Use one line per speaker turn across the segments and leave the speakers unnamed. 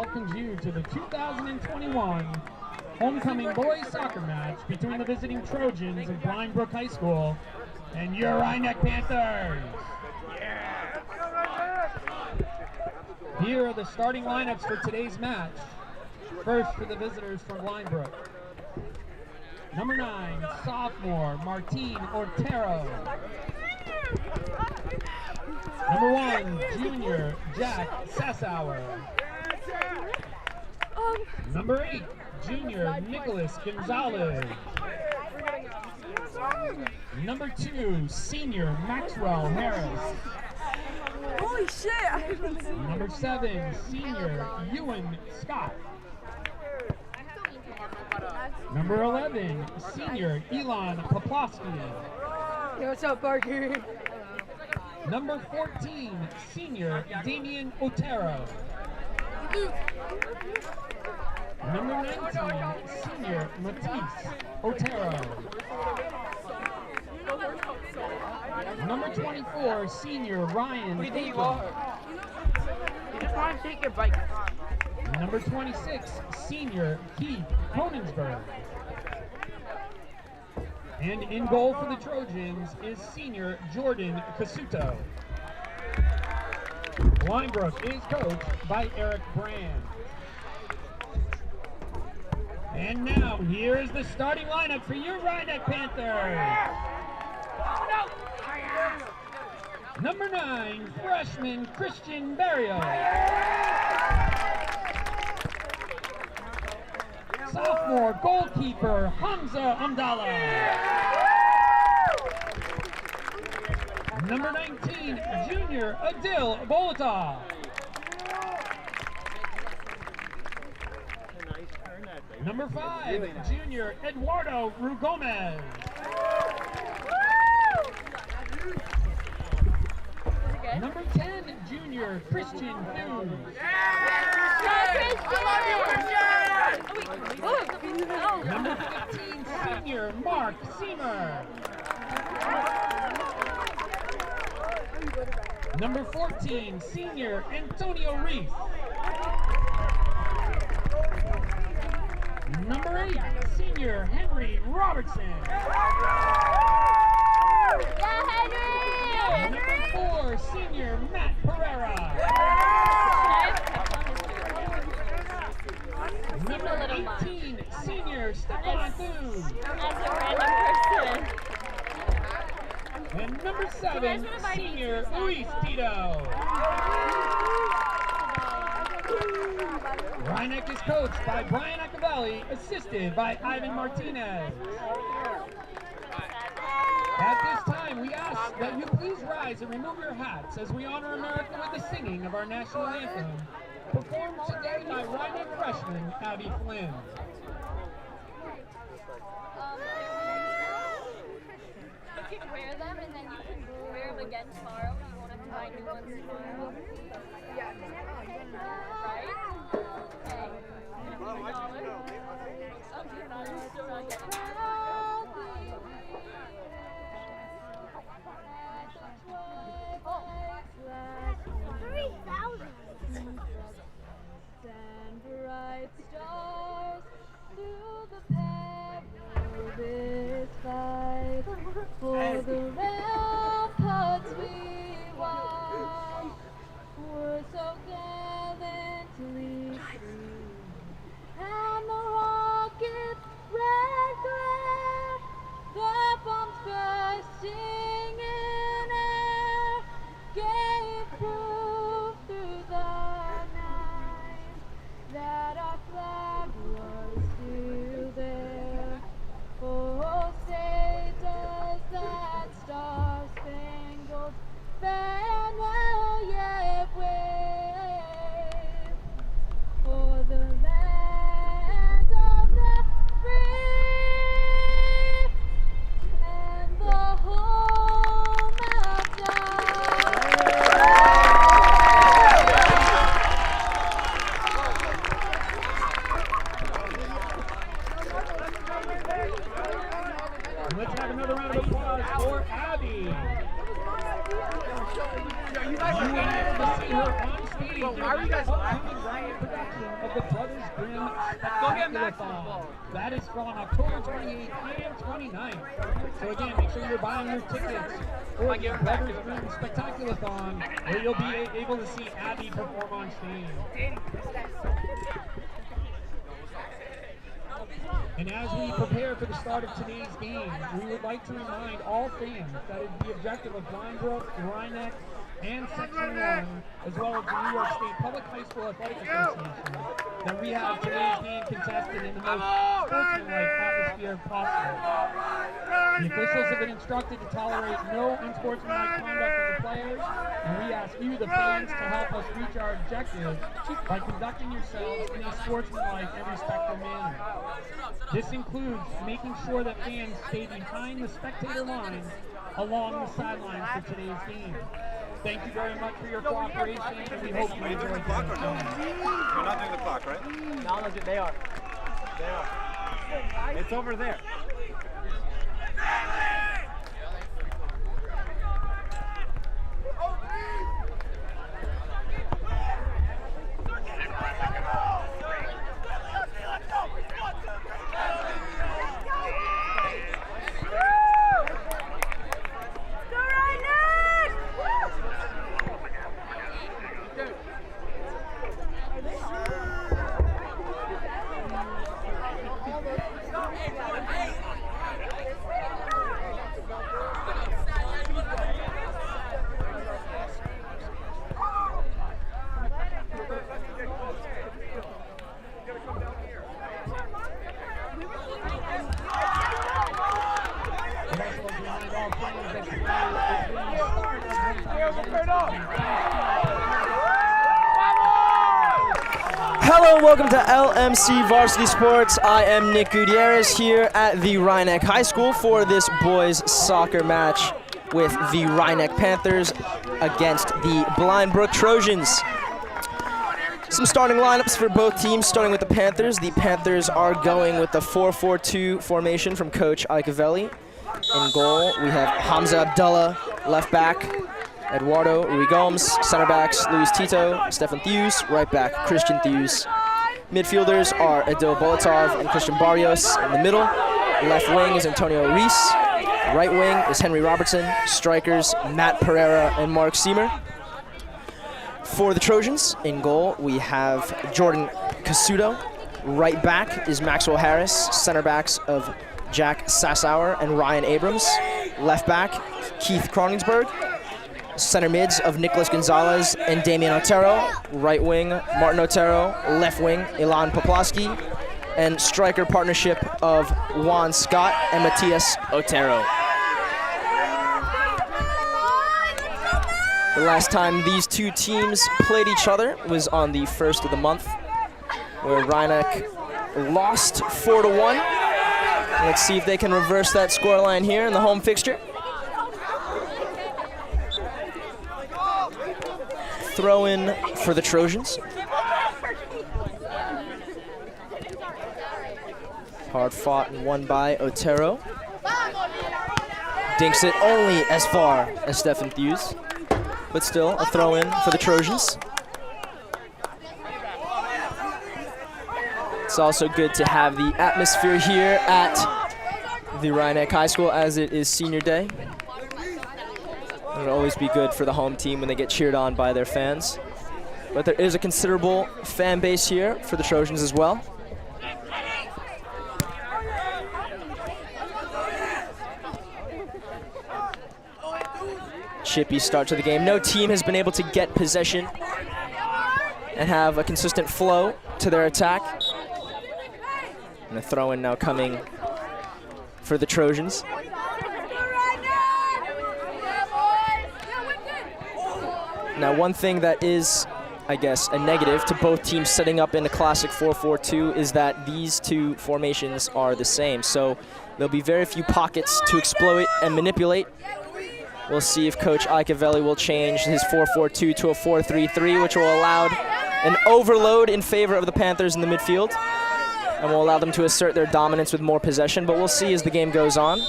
welcomes you to the 2021 homecoming boys soccer match between the visiting Trojans of Blind Brook High School and your Rhinebeck Panthers. Here are the starting lineups for today's match. First for the visitors from Blind Brook. Number 9, sophomore Martine Ortero. Number 1, junior Jack Sassauer. Number 8, junior Nicholas Gonzalez. Number 2, senior Maxwell Harris.
Holy shit!
Number 7, senior Ewan Scott. Number 11, senior Elon Poplowski.
Hey, what's up, Parker?
Number 14, senior Damian Otero. Number 19, senior Matisse Otero. Number 24, senior Ryan.
Who do you think you are? You just want to take your bike.
Number 26, senior Keith Honensberg. And in goal for the Trojans is senior Jordan Casuto. Blind Brook is coached by Eric Brand. And now, here is the starting lineup for your Rhinebeck Panthers. Number 9, freshman Christian Barrios. Sophomore goalkeeper Hamza Amdallah. Number 19, junior Adil Bolota. Number 5, junior Eduardo Rugomez. Number 10, junior Christian Hughes. Number 15, senior Mark Seamer. Number 14, senior Antonio Reese. Number 8, senior Henry Robertson. Number 4, senior Matt Pereira. Number 18, senior Stefan Thune.
As a random person.
And number 7, senior Luis Tito. Rhinebeck is coached by Brian Accavelli, assisted by Ivan Martinez. At this time, we ask that you please rise and remove your hats as we honor America with the singing of our national anthem, performed today by Rhinebeck freshman Abby Flynn.
You can wear them and then you can wear them again tomorrow. You won't have to buy new ones tomorrow. Right? Okay. $100. Okay, you're still not getting it.
Send bright stars through the perilous fight. For the ramparts we watch were so gallantly strewn, and the rocket's red glare, the bombs bursting in air, gave proof through the night that our flag was still there. Oh, say does that star-spangled banner yet wave for the land of the free and the home outside?
Let's have another round of applause for Abby. You were able to see her on stage during the upcoming Rhinebeck production edition of the Brothers Grimm Spectaculathon. That is from October 28th and 29th. So again, make sure you're buying your tickets for the Brothers Grimm Spectaculathon, where you'll be able to see Abby perform on stage. And as we prepare for the start of today's game, we would like to remind all fans that it's the objective of Brook, Rhinebeck, and Section 1, as well as the New York State Public High School Athletic Association, that we have today's game contested in the most sportsmanlike atmosphere possible. The officials have been instructed to tolerate no unsportsmanlike conduct of the players, and we ask you, the fans, to help us reach our objectives by conducting yourselves in a sportsmanlike and respectful manner. This includes making sure that fans stay behind the spectator lines along the sidelines for today's game. Thank you very much for your cooperation, and we hope you enjoy today's game.
You're not doing the clock, right?
No, they are. They are. It's over there.
Hello and welcome to LMC Varsity Sports. I am Nick Gutierrez here at the Rhinebeck High School for this boys soccer match with the Rhinebeck Panthers against the Brook Trojans. Some starting lineups for both teams, starting with the Panthers. The Panthers are going with the 4-4-2 formation from Coach Icavelli. In goal, we have Hamza Abdullah, left back, Eduardo Ruiz-Gomes, center backs Luis Tito, Stefan Theus, right back Christian Theus. Midfielders are Adil Bolotov and Christian Barrios in the middle. Left wing is Antonio Reese. Right wing is Henry Robertson. Strikers Matt Pereira and Mark Seamer. For the Trojans, in goal we have Jordan Casuto. Right back is Maxwell Harris. Center backs of Jack Sassauer and Ryan Abrams. Left back Keith Kronigsberg. Center mids of Nicholas Gonzalez and Damian Otero. Right wing, Martin Otero. Left wing, Ilan Poplawski. And striker partnership of Juan Scott and Matias Otero. The last time these two teams played each other was on the 1st of the month, where Rhinebeck lost 4-1. Let's see if they can reverse that scoreline here in the home fixture. Throw in for the Trojans. Hard fought and won by Otero. Dinks it only as far as Stefan Theus, but still a throw in for the Trojans. It's also good to have the atmosphere here at the Rhinebeck High School as it is senior day. It'll always be good for the home team when they get cheered on by their fans. But there is a considerable fan base here for the Trojans as well. Chippy start to the game. No team has been able to get possession and have a consistent flow to their attack. And a throw in now coming for the Trojans. Now, one thing that is, I guess, a negative to both teams setting up in a classic 4-4-2 is that these two formations are the same. So there'll be very few pockets to exploit and manipulate. We'll see if Coach Icavelli will change his 4-4-2 to a 4-3-3, which will allow an overload in favor of the Panthers in the midfield and will allow them to assert their dominance with more possession. But we'll see as the game goes on.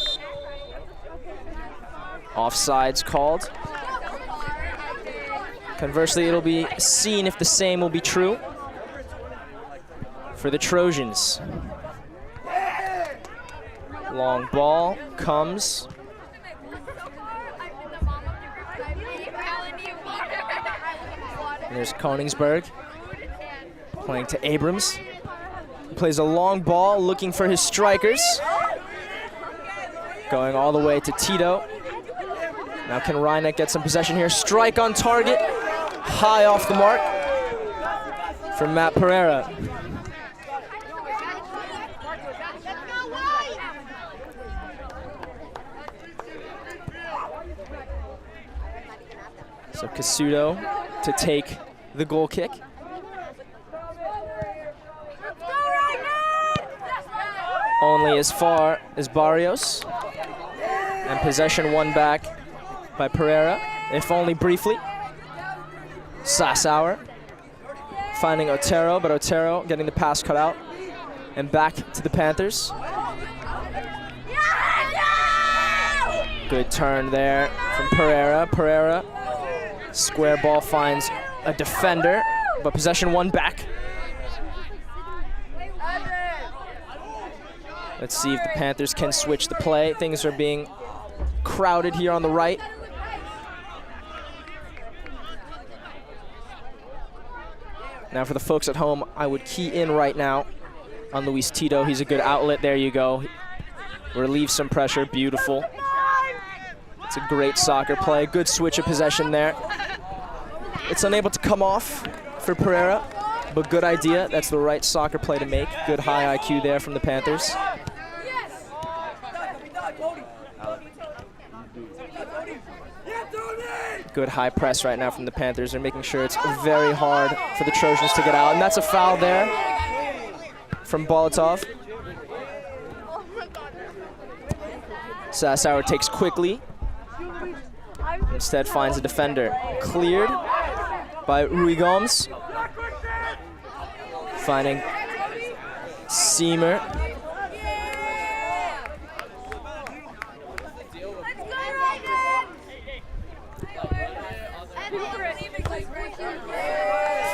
Offsides called. Conversely, it'll be seen if the same will be true. for the Trojans. Long ball comes. And there's Koningsberg playing to Abrams. Plays a long ball, looking for his strikers. Going all the way to Tito. Now can Rhineck get some possession here? Strike on target, high off the mark from Matt Pereira. So Casuto to take the goal kick. Only as far as Barrios. And possession won back by Pereira, if only briefly. Sassauer finding Otero, but Otero getting the pass cut out. And back to the Panthers. Good turn there from Pereira. Pereira, square ball finds a defender, but possession won back. Let's see if the Panthers can switch the play. Things are being crowded here on the right. Now for the folks at home, I would key in right now on Luis Tito. He's a good outlet. There you go. Relieves some pressure. Beautiful. It's a great soccer play. Good switch of possession there. It's unable to come off for Pereira, but good idea. That's the right soccer play to make. Good high IQ there from the Panthers. Good high press right now from the Panthers. They're making sure it's very hard for the Trojans to get out. And that's a foul there from Bolotov. Sassauer takes quickly. Instead finds a defender. Cleared by Rui Gomes. Finding Seamer.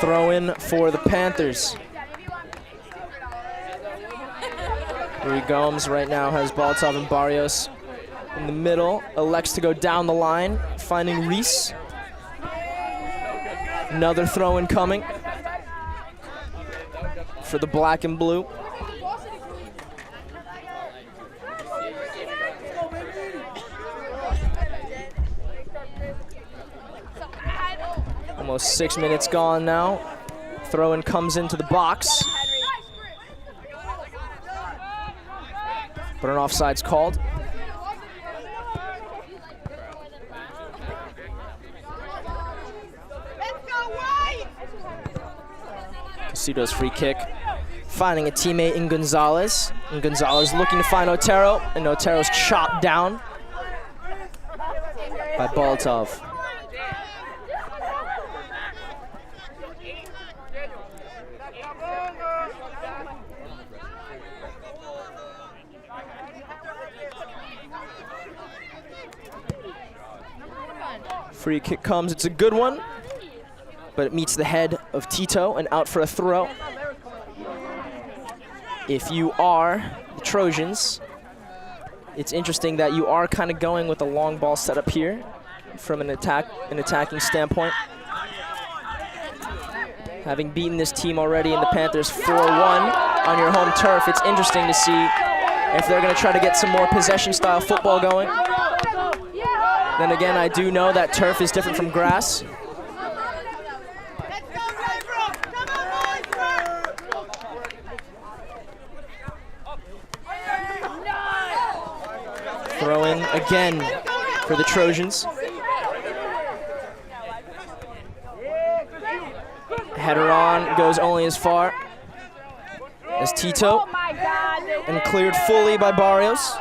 Throw in for the Panthers. Rui Gomes right now has Bolotov and Barrios in the middle. Elects to go down the line, finding Reese. Another throw in coming for the black and blue. Almost 6 minutes gone now. Throw-in comes into the box. But an offside's called. Casuto's free kick. Finding a teammate in Gonzalez. And Gonzalez looking to find Otero. And Otero's chopped down by Bolotov. Free kick comes, it's a good one, but it meets the head of Tito and out for a throw. If you are the Trojans, it's interesting that you are kind of going with a long ball setup here from an attacking standpoint. Having beaten this team already in the Panthers 4-1 on your home turf, it's interesting to see if they're going to try to get some more possession-style football going. Then again, I do know that turf is different from grass. Throwing again for the Trojans. Header on, goes only as far as Tito. And cleared fully by Barrios.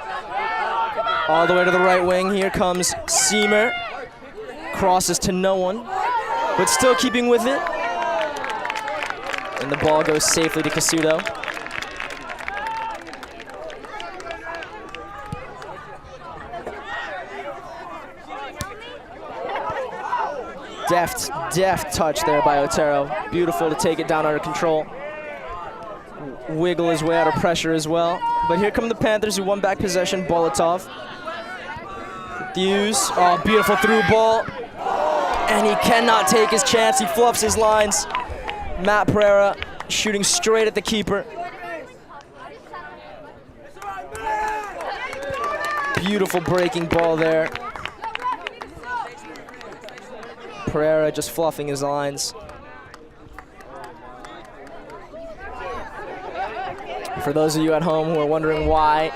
All the way to the right wing, here comes Seamer. Crosses to no one, but still keeping with it. And the ball goes safely to Casuto. Deft touch there by Otero. Beautiful to take it down under control. wiggle his way out of pressure as well. But here come the Panthers who won back possession. Bolotov. Thews. Oh, beautiful through ball. And he cannot take his chance. He fluffs his lines. Matt Pereira shooting straight at the keeper. Beautiful breaking ball there. Pereira just fluffing his lines. For those of you at home who are wondering why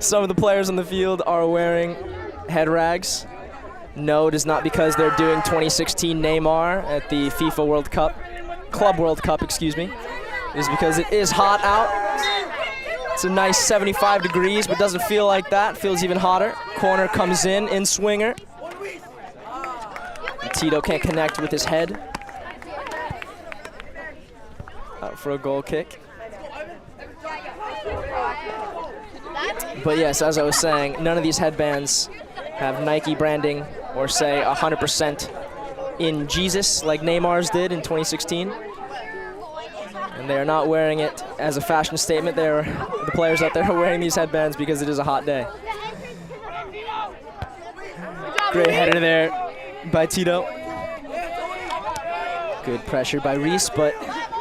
some of the players on the field are wearing head rags, no, it is not because they're doing 2016 Neymar at the FIFA World Cup, Club World Cup, excuse me. It is because it is hot out. It's a nice 75 degrees, but doesn't feel like that. Feels even hotter. Corner comes in swinger. Tito can't connect with his head. Out for a goal kick. But yes, as I was saying, none of these headbands have Nike branding or say 100% in Jesus like Neymar's did in 2016. And they are not wearing it as a fashion statement. The players out there are wearing these headbands because it is a hot day. Great header there by Tito. Good pressure by Reese, but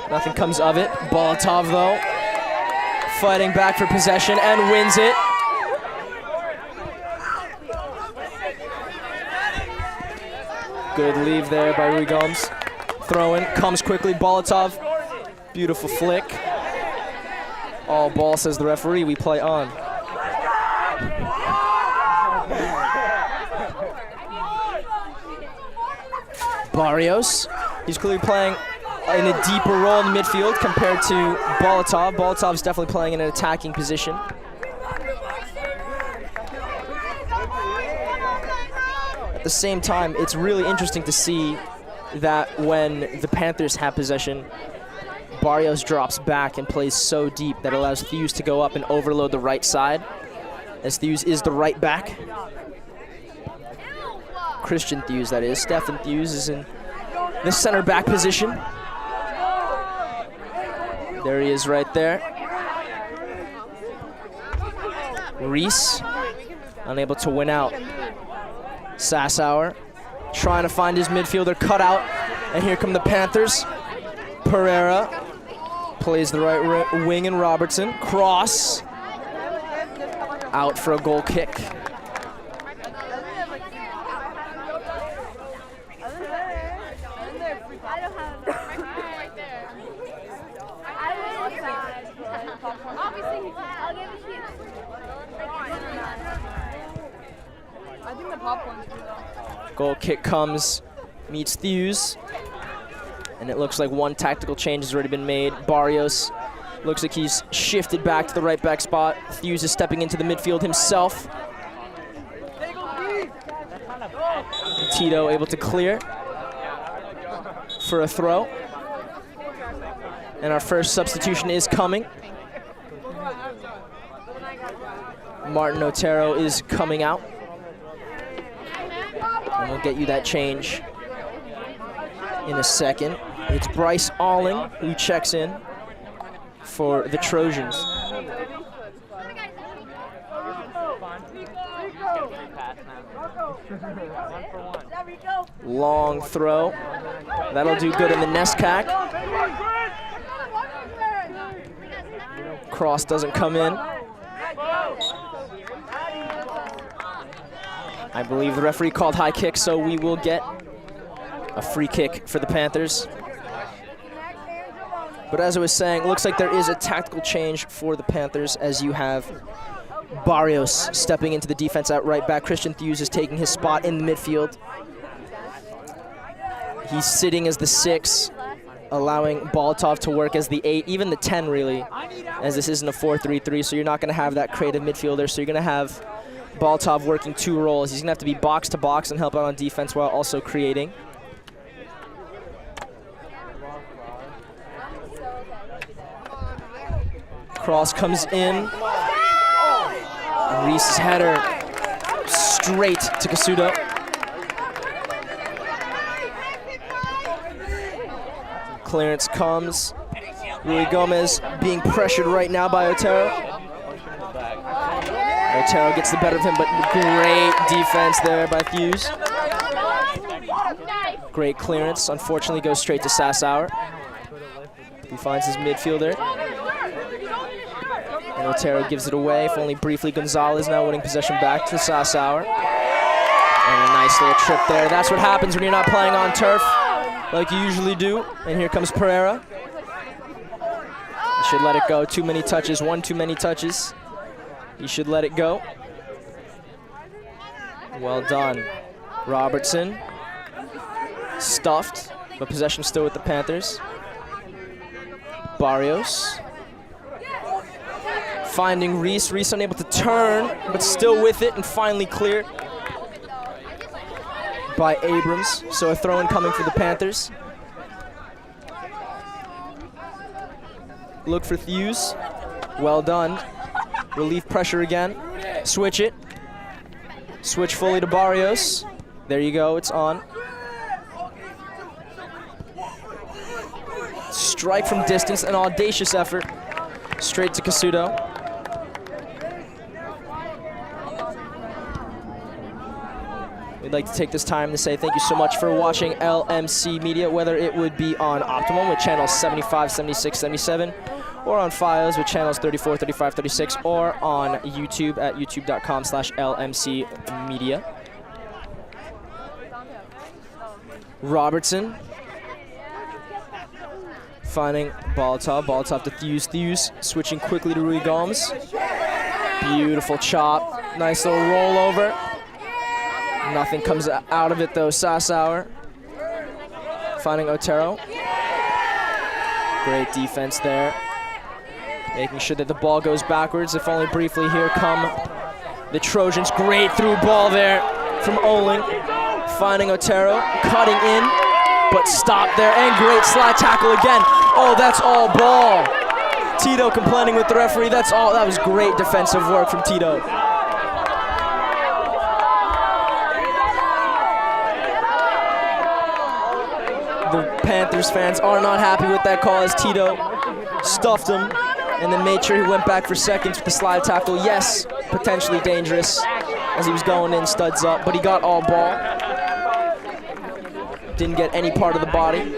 nothing comes of it. Bolotov, though, fighting back for possession and wins it. Good leave there by Rui Gomes. Throw in, comes quickly, Bolotov. Beautiful flick. All ball, says the referee, we play on. Barrios, he's clearly playing in a deeper role in the midfield compared to Bolotov. Bolotov's definitely playing in an attacking position. At the same time, it's really interesting to see that when the Panthers have possession, Barrios drops back and plays so deep that allows Thews to go up and overload the right side, as Thews is the right back. Christian Thews, that is. Stefan Thews is in the center back position. There he is right there. Reese, unable to win out. Sassauer trying to find his midfielder cutout, and here come the Panthers. Pereira plays the right wing in Robertson. Cross. Out for a goal kick. Goal kick comes, meets Thews, and it looks like one tactical change has already been made. Barrios looks like he's shifted back to the right back spot. Thews is stepping into the midfield himself. Tito able to clear for a throw. And our first substitution is coming. Martin Otero is coming out. And we'll get you that change in a second. It's Bryce Alling who checks in for the Trojans. Long throw. That'll do good in the NESCAC. Cross doesn't come in. I believe the referee called high kick, so we will get a free kick for the Panthers. But as I was saying, it looks like there is a tactical change for the Panthers, as you have Barrios stepping into the defense at right back. Christian Thews is taking his spot in the midfield. He's sitting as the 6, allowing Bolotov to work as the 8, even the 10 really, as this isn't a 4-3-3, so you're not going to have that creative midfielder, so you're going to have Bolotov working 2 roles. He's going to have to be box to box and help out on defense while also creating. Cross comes in. Reese's header straight to Casuto. Clearance comes. Rui Gomez being pressured right now by Otero. Otero gets the better of him, but great defense there by Thews. Great clearance. Unfortunately, goes straight to Sasauer. He finds his midfielder. And Otero gives it away, if only briefly. Gonzalez now winning possession back to Sasauer. And a nice little trip there. That's what happens when you're not playing on turf like you usually do. And here comes Pereira. You should let it go. Too many touches. One too many touches. You should let it go. Well done. Robertson. Stuffed, but possession still with the Panthers. Barrios. Finding Reese. Reese unable to turn, but still with it and finally cleared by Abrams. So a throw-in coming for the Panthers. Look for Thews. Well done. Relief pressure again. Switch it. Switch fully to Barrios. There you go, it's on. Strike from distance, an audacious effort. Straight to Casuto. We'd like to take this time to say thank you so much for watching LMC Media, whether it would be on Optimum with channels 75, 76, 77, or on Fios with channels 34, 35, 36, or on YouTube at youtube.com/LMC Media. Robertson. Finding Bolotov. Bolotov to Thews. Thews switching quickly to Rui Gomes. Beautiful chop. Nice little rollover. Nothing comes out of it though. Sasauer. Finding Otero. Great defense there. Making sure that the ball goes backwards. If only briefly. Here come the Trojans. Great through ball there from Oling. Finding Otero. Cutting in. But stop there, and great slide tackle again. Oh, that's all ball. Tito complaining with the referee. That's all. That was great defensive work from Tito. The Panthers fans are not happy with that call as Tito stuffed him and then made sure he went back for seconds with the slide tackle. Yes, potentially dangerous as he was going in, studs up, but he got all ball. Didn't get any part of the body.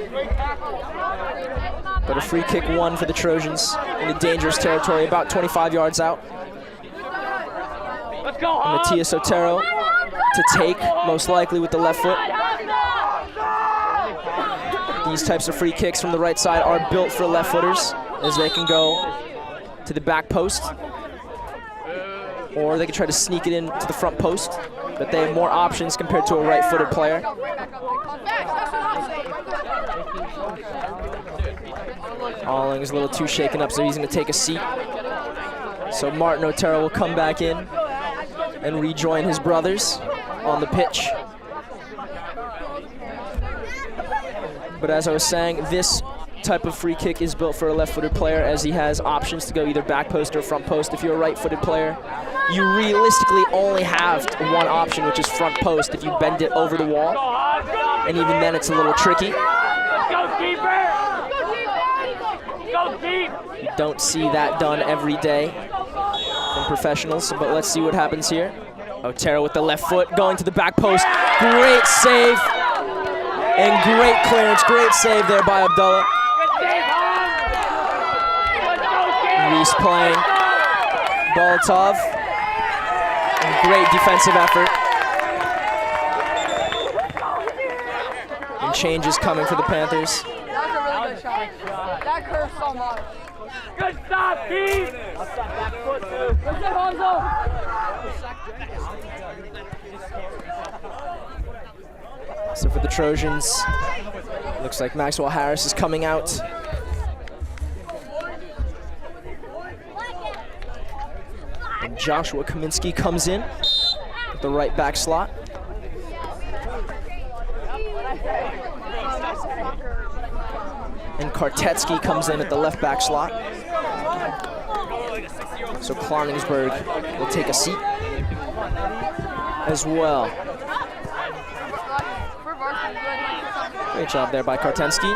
But a free kick won for the Trojans in the dangerous territory, about 25 yards out.
Let's go,
and Matias Otero to take, most likely with the left foot. These types of free kicks from the right side are built for left footers, as they can go to the back post, or they can try to sneak it in to the front post, but they have more options compared to a right-footed player. Alling is a little too shaken up, so he's going to take a seat. So Martin Otero will come back in and rejoin his brothers on the pitch. But as I was saying, this type of free kick is built for a left-footed player, as he has options to go either back post or front post. If you're a right-footed player, you realistically only have one option, which is front post if you bend it over the wall. And even then, it's a little tricky.
Go keeper! Go deep!
You don't see that done every day from professionals, but let's see what happens here. Otero with the left foot, going to the back post. Great save. And great clearance, great save there by Abdullah. Reese playing. Bolotov. And great defensive effort. And changes coming for the Panthers.
That was a really good shot. That curves so much.
Good stop, Pete!
What's it, Honzo?
So for the Trojans, looks like Maxwell Harris is coming out. And Joshua Kaminsky comes in with the right back slot. And Kartetsky comes in at the left back slot. So Klonigsberg will take a seat as well. Great job there by Kartensky.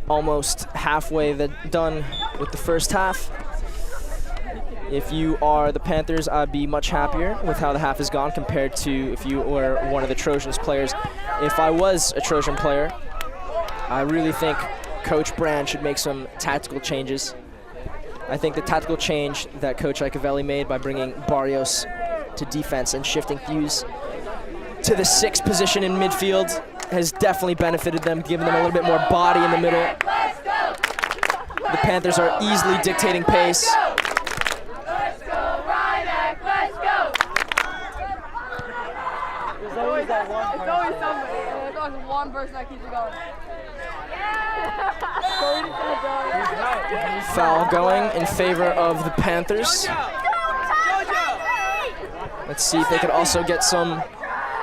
Almost halfway done with the first half. If you are the Panthers, I'd be much happier with how the half has gone compared to if you were one of the Trojans players. If I was a Trojan player, I really think Coach Brand should make some tactical changes. I think the tactical change that Coach Iacobelli made by bringing Barrios to defense and shifting Hughes to the 6th position in midfield has definitely benefited them, giving them a little bit more body in the middle. The Panthers are easily dictating pace.
There's always somebody. There's always one person that keeps it going.
Foul going in favor of the Panthers. Let's see if they could also get some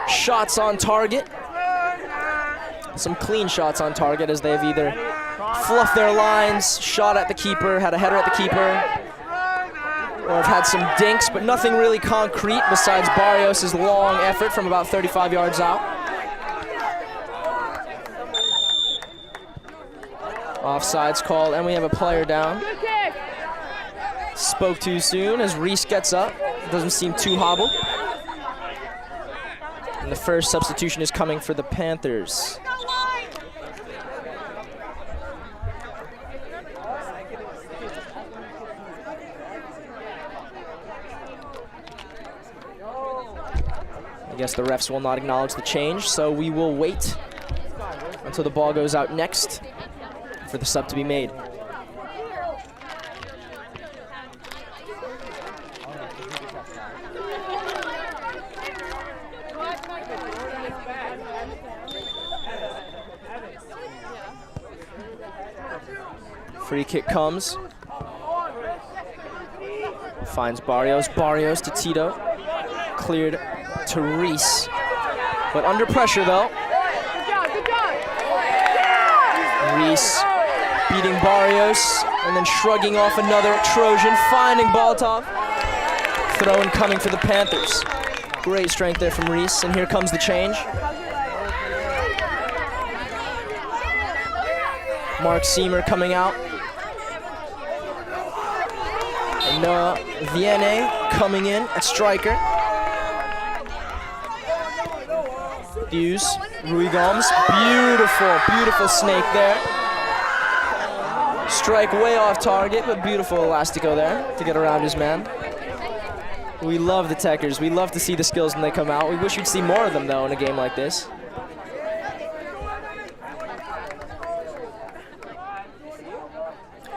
shots on target. Some clean shots on target, as they've either fluffed their lines, shot at the keeper, had a header at the keeper, or have had some dinks, but nothing really concrete besides Barrios' long effort from about 35 yards out. Offside's called, and we have a player down. Spoke too soon as Reese gets up. Doesn't seem too hobbled. And the first substitution is coming for the Panthers. I guess the refs will not acknowledge the change, so we will wait until the ball goes out next for the sub to be made. Free kick comes. Finds Barrios. Barrios to Tito. Cleared to Reese. But under pressure though. Reese beating Barrios and then shrugging off another Trojan, finding Baltov. Throw-in coming for the Panthers. Great strength there from Reese, and here comes the change. Mark Seymour coming out. And Noah Vienne coming in at striker. Hughes, Rui Gomes, beautiful, beautiful snake there. Strike way off target, but beautiful elastico there to get around his man. We love the techers. We love to see the skills when they come out. We wish we'd see more of them, though, in a game like this.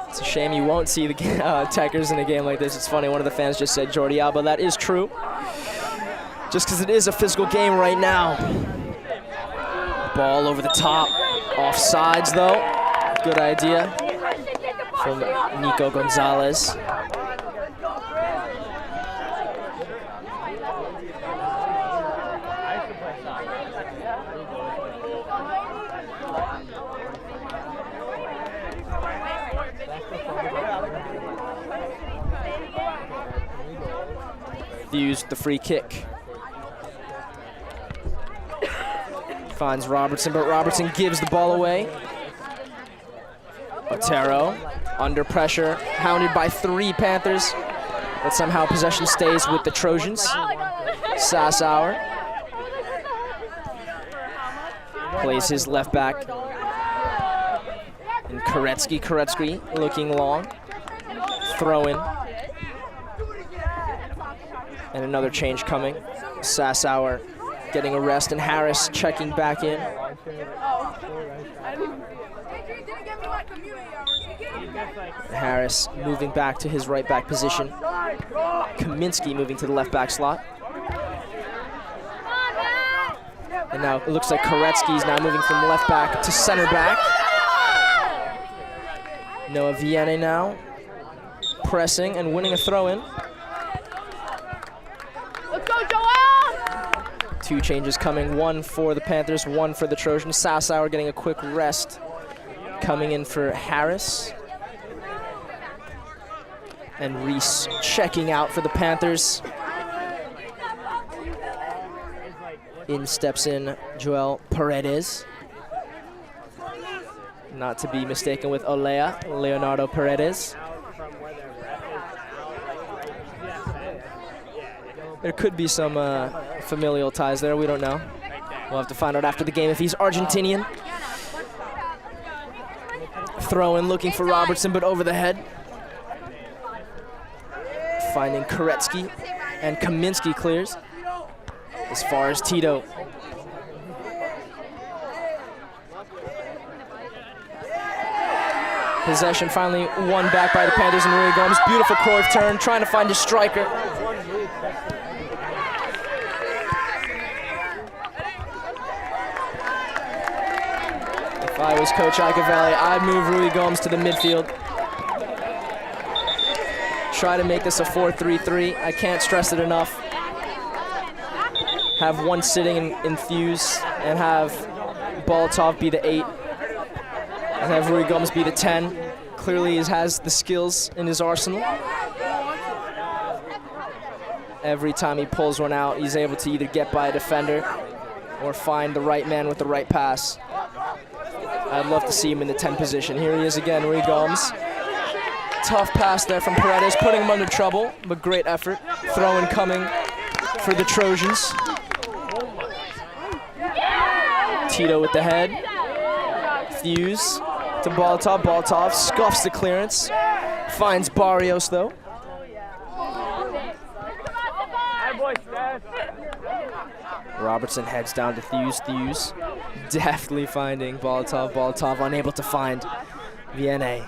It's a shame you won't see the techers in a game like this. It's funny, one of the fans just said Jordi Alba. That is true. Just because it is a physical game right now. Ball over the top. Offsides, though. Good idea from Nico Gonzalez. Used the free kick. Finds Robertson, but Robertson gives the ball away. Otero under pressure, hounded by 3 Panthers, but somehow possession stays with the Trojans. Sassauer plays his left back. And Koretsky looking long. Throw in. And another change coming. Sassauer getting a rest, and Harris checking back in. Harris moving back to his right back position. Kaminsky moving to the left back slot. And now it looks like Koretsky's now moving from left back to center back. Noah Vienne now pressing and winning a throw-in.
Let's go, Joel!
2 changes coming, 1 for the Panthers, 1 for the Trojans. Sassauer getting a quick rest, coming in for Harris. And Reese checking out for the Panthers. steps in Joel Paredes. Not to be mistaken with Olea, Leonardo Paredes. There could be some familial ties there, we don't know. We'll have to find out after the game if he's Argentinian. Throw in looking for Robertson, but over the head. Finding Koretsky, and Kaminsky clears. As far as Tito. Possession finally won back by the Panthers and Rui Gomes. Beautiful Cruyff turn, trying to find his striker. If I was Coach Iacovelli, I'd move Rui Gomes to the midfield. Try to make this a 4-3-3. I can't stress it enough. Have one sitting in Fuse and have Boltov be the 8. And have Rui Gomes be the 10. Clearly he has the skills in his arsenal. Every time he pulls one out, he's able to either get by a defender or find the right man with the right pass. I'd love to see him in the 10 position. Here he is again, Rui Gomes. Tough pass there from Paredes, putting him under trouble, but great effort. Throw-in coming for the Trojans. Tito with the head. Fuse to Boltov. Boltov scuffs the clearance. Finds Barrios though. Robertson heads down to Fuse. Fuse deftly finding Boltov. Boltov unable to find Vianney.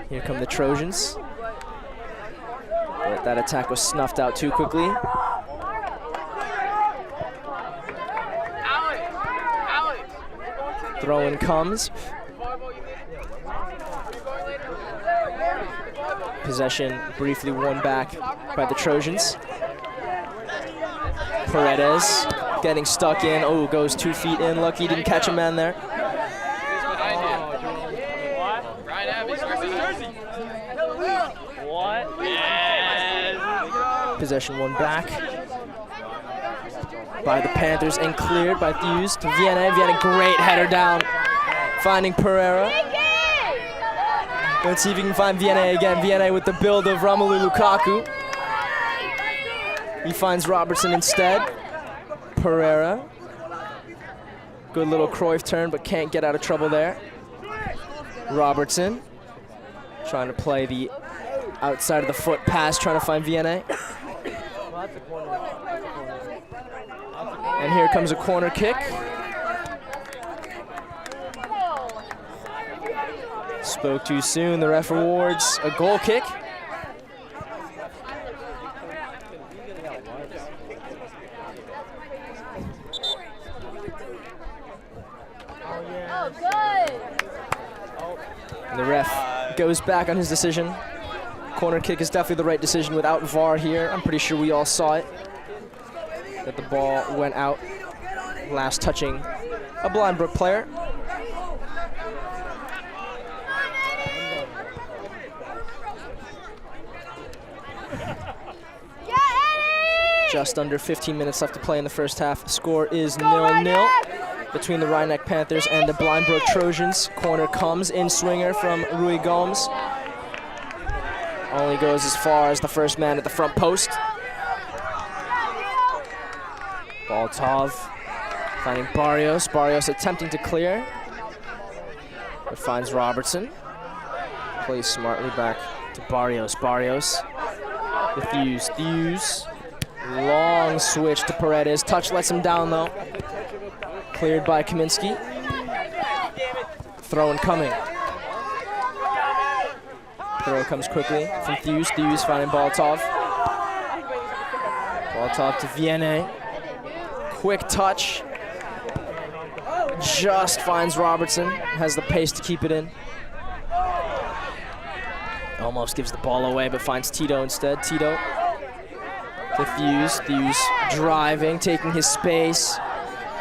Here come the Trojans. But that attack was snuffed out too quickly. Throw-in comes. Possession briefly won back by the Trojans. Paredes getting stuck in. Oh, goes 2 feet in. Lucky he didn't catch a man there. Possession won back by the Panthers and cleared by Fuse to Vianney. Vianney, great header down. Finding Pereira. Let's see if he can find Vianney again. Vianney with the build of Romelu Lukaku. He finds Robertson instead. Pereira. Good little Cruyff turn, but can't get out of trouble there. Robertson trying to play the outside of the foot pass, trying to find Vianney. And here comes a corner kick. Spoke too soon. The ref awards a goal kick.
Oh, good.
And the ref goes back on his decision. Corner kick is definitely the right decision without VAR here. I'm pretty sure we all saw it. That the ball went out, last touching a blind Brook player. Just under 15 minutes left to play in the first half. The score is 0-0 between the Rhinebeck Panthers and the Blind Brook Trojans. Corner comes in swinger from Rui Gomes. Only goes as far as the first man at the front post. Boltov finding Barrios. Barrios attempting to clear, but finds Robertson. Plays smartly back to Barrios. Barrios with Fuse. Fuse. Long switch to Paredes. Touch lets him down though. Cleared by Kaminsky. Throw-in coming. Throw comes quickly from Fuse. Fuse finding Boltov. Boltov to Vianney. Quick touch. Just finds Robertson. Has the pace to keep it in. Almost gives the ball away, but finds Tito instead. Tito to Fuse. Fuse driving, taking his space.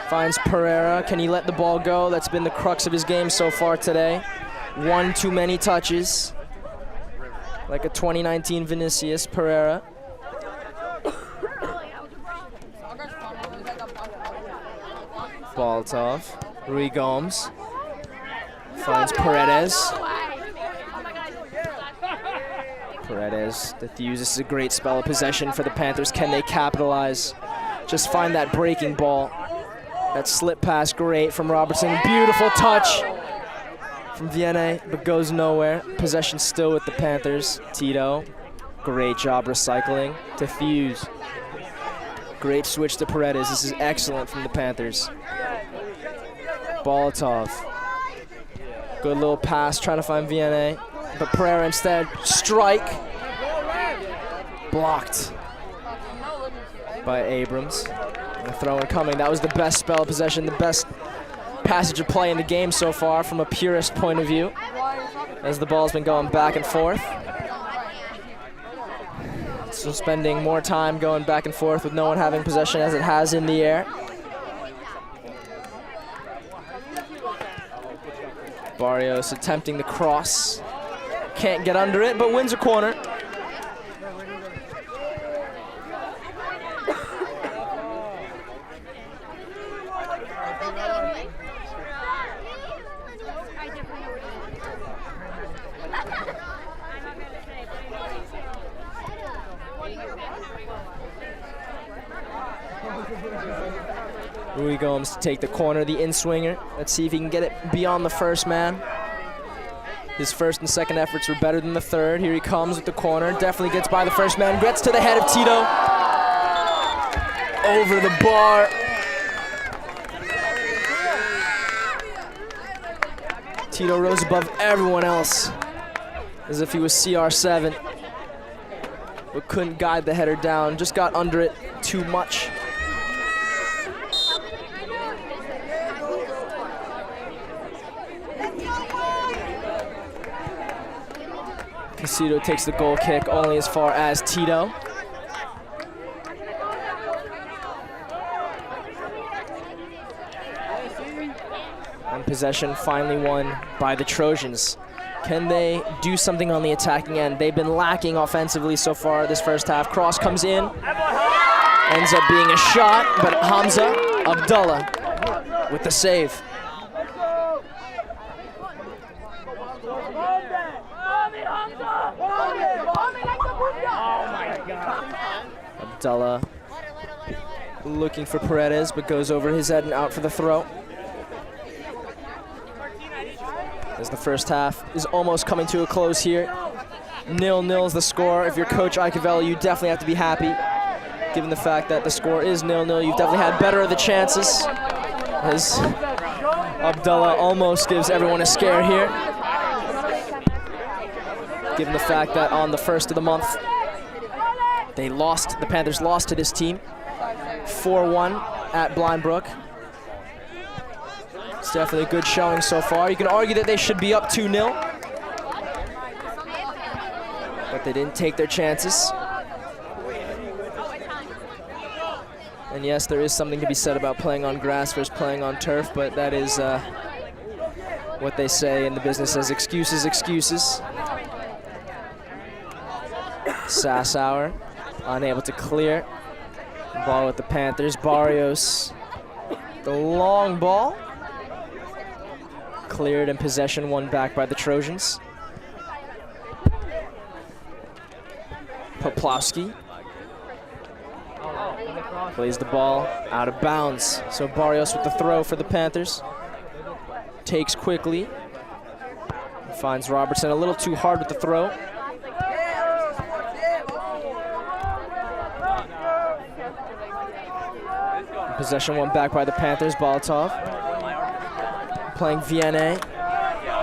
Finds Pereira. Can he let the ball go? That's been the crux of his game so far today. One too many touches. Like a 2019 Vinicius Pereira. Baltov. Rui Gomes finds Paredes. Paredes, the Thews. This is a great spell of possession for the Panthers. Can they capitalize? Just find that breaking ball. That slip pass, great from Robertson. Beautiful touch from Vianney, but goes nowhere. Possession still with the Panthers. Tito, great job recycling to Thews. Great switch to Paredes. This is excellent from the Panthers. Baltov. Good little pass, trying to find Vianney. But Pereira instead, strike. Blocked by Abrams. And the throw incoming. That was the best spell of possession, the best passage of play in the game so far from a purist point of view, as the ball's been going back and forth. So spending more time going back and forth with no one having possession as it has in the air. Barrios attempting the cross. Can't get under it, but wins a corner. Rui Gomes to take the corner, the in-swinger. Let's see if he can get it beyond the first man. His first and second efforts were better than the third. Here he comes with the corner. Definitely gets by the first man. Gets to the head of Tito. Over the bar. Tito rose above everyone else, as if he was CR7. But couldn't guide the header down. Just got under it too much. Casido takes the goal kick only as far as Tito. And possession finally won by the Trojans. Can they do something on the attacking end? They've been lacking offensively so far this first half. Cross comes in. Ends up being a shot, but Hamza Abdullah with the save. Abdullah looking for Paredes, but goes over his head and out for the throw. As the first half is almost coming to a close here. 0-0 is the score. If you're Coach Iacovella, you definitely have to be happy. Given the fact that the score is 0-0, you've definitely had better of the chances. As Abdullah almost gives everyone a scare here. Given the fact that on the first of the month, the Panthers lost to this team 4-1 at Blind Brook. It's definitely a good showing so far. You can argue that they should be up 2-0, but they didn't take their chances. And yes, there is something to be said about playing on grass versus playing on turf, but that is what they say in the business as excuses, excuses. Sassauer unable to clear. Ball with the Panthers. Barrios, the long ball. Cleared and possession won back by the Trojans. Poplowski plays the ball out of bounds. So Barrios with the throw for the Panthers. Takes quickly. Finds Robertson a little too hard with the throw. Possession won back by the Panthers. Baltov playing Vianney,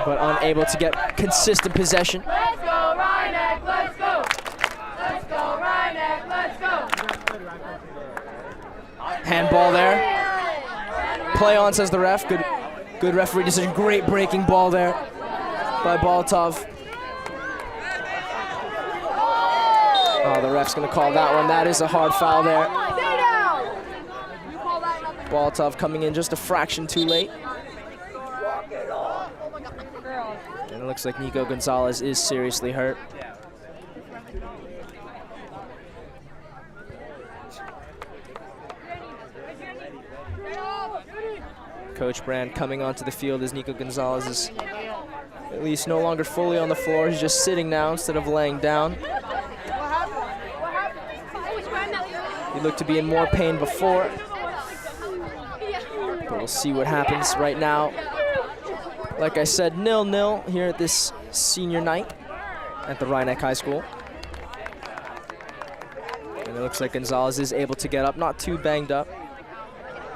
but unable to get consistent possession.
Let's go, Rhineck, let's go! Let's go, Rhineck, let's go!
Handball there. Play on, says the ref. Good referee decision. Great breaking ball there by Baltov. Oh, the ref's gonna call that one. That is a hard foul there. Baltov coming in just a fraction too late. And it looks like Nico Gonzalez is seriously hurt. Coach Brand coming onto the field as Nico Gonzalez is at least no longer fully on the floor. He's just sitting now instead of laying down. He looked to be in more pain before. But we'll see what happens right now. Like I said, 0-0 here at this senior night at the Rhinebeck High School. And it looks like Gonzalez is able to get up, not too banged up,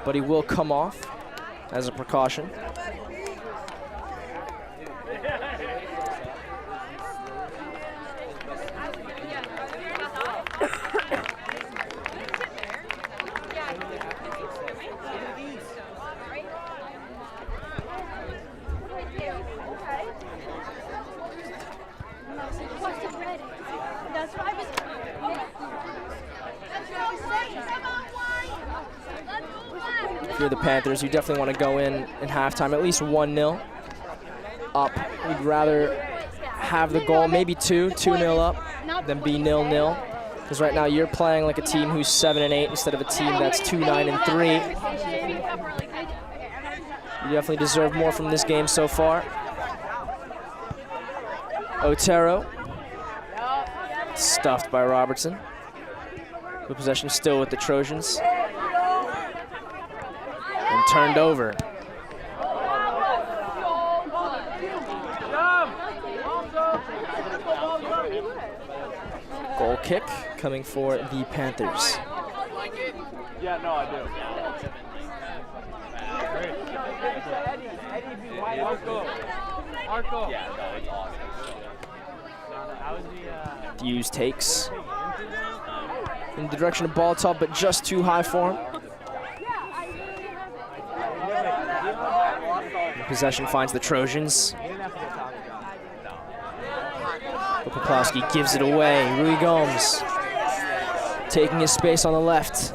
but he will come off as a precaution. If you're the Panthers, you definitely want to go in halftime at least 1-0 up. We'd rather have the goal, maybe 2-0 up, than be 0-0. Because right now you're playing like a team who's 7-8 instead of a team that's 2-9-3. You definitely deserve more from this game so far. Otero, stuffed by Robertson. The possession still with the Trojans. And turned over. Goal kick coming for the Panthers.
Yeah, no, I do. Arco. Yeah, no, it's awesome.
Hughes takes in the direction of ball top, but just too high for him. The possession finds the Trojans. But Poplowski gives it away. Rui Gomes taking his space on the left.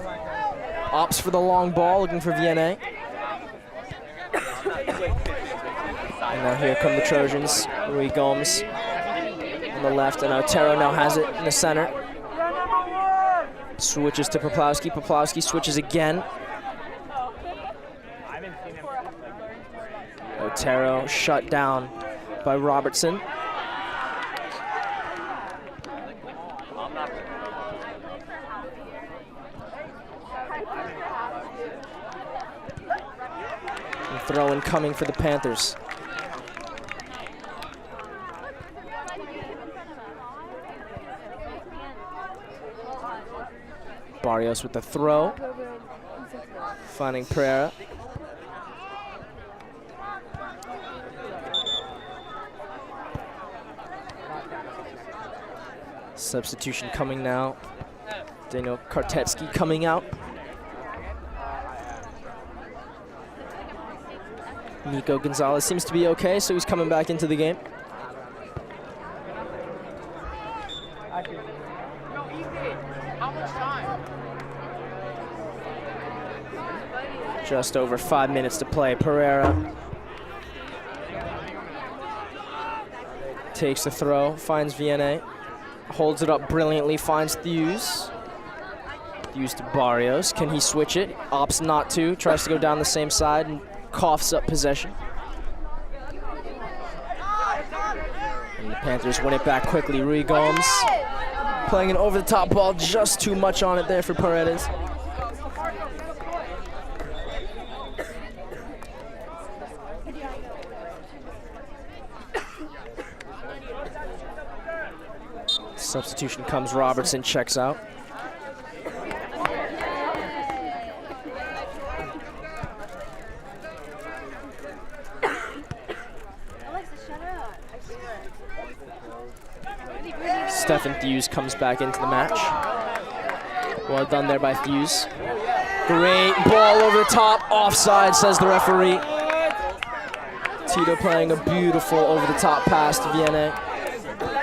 Opts for the long ball, looking for Vienna. And now here come the Trojans. Rui Gomes on the left, and Otero now has it in the center. Switches to Poplowski. Poplowski switches again. Otero shut down by Robertson. And throw-in coming for the Panthers. Barrios with the throw, finding Pereira. Substitution coming now. Daniel Kartetsky coming out. Nico Gonzalez seems to be okay, so he's coming back into the game. Just over 5 minutes to play. Pereira takes the throw, finds Vienna, holds it up brilliantly, finds Thews. Thews to Barrios. Can he switch it? Opts not to, tries to go down the same side and coughs up possession. And the Panthers win it back quickly. Rui Gomes playing an over-the-top ball, just too much on it there for Paredes. Substitution comes, Robertson checks out. Stephen Thews comes back into the match. Well done there by Thews. Great ball over the top, offside, says the referee. Tito playing a beautiful over-the-top pass to Vienna.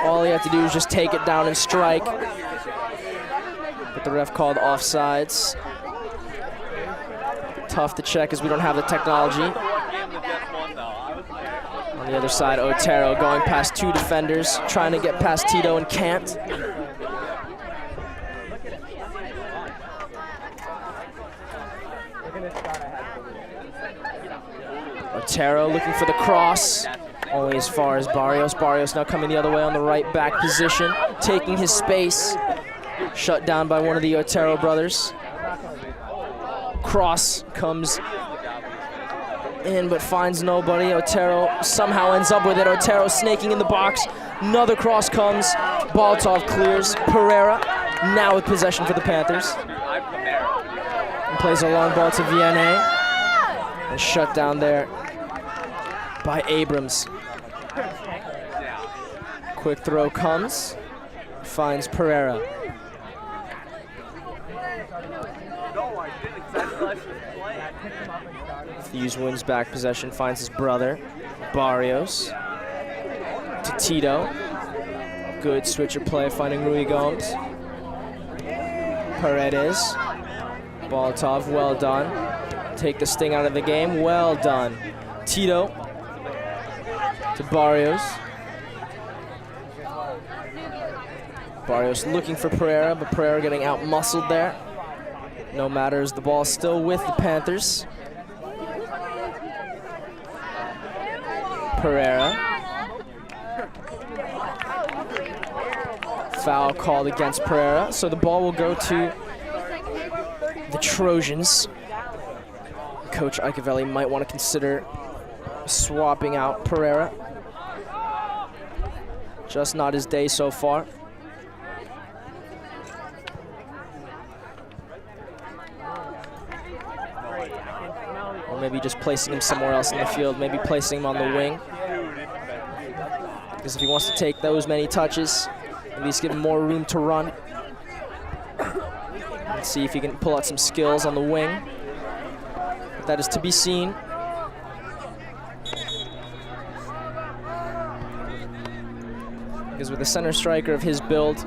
All he had to do is just take it down and strike. But the ref called offsides. Tough to check as we don't have the technology. On the other side, Otero going past two defenders, trying to get past Tito and can't. Otero looking for the cross, only as far as Barrios. Barrios now coming the other way on the right back position, taking his space. Shut down by one of the Otero brothers. Cross comes in but finds nobody. Otero somehow ends up with it. Otero snaking in the box. Another cross comes. Baltov clears. Pereira now with possession for the Panthers. And plays a long ball to Vianney. And shut down there by Abrams. Quick throw comes. Finds Pereira. Hughes wins back possession, finds his brother, Barrios, to Tito. Good switcher play, finding Rui Gomes. Paredes, Baltov, well done. Take the sting out of the game, well done. Tito to Barrios. Barrios looking for Pereira, but Pereira getting out-muscled there. No matter as the ball's still with the Panthers. Pereira. Foul called against Pereira, so the ball will go to the Trojans. Coach Icavelli might want to consider swapping out Pereira. Just not his day so far. Or maybe just placing him somewhere else in the field, maybe placing him on the wing. Because if he wants to take those many touches, at least give him more room to run. Let's see if he can pull out some skills on the wing. But that is to be seen. Because with a center striker of his build,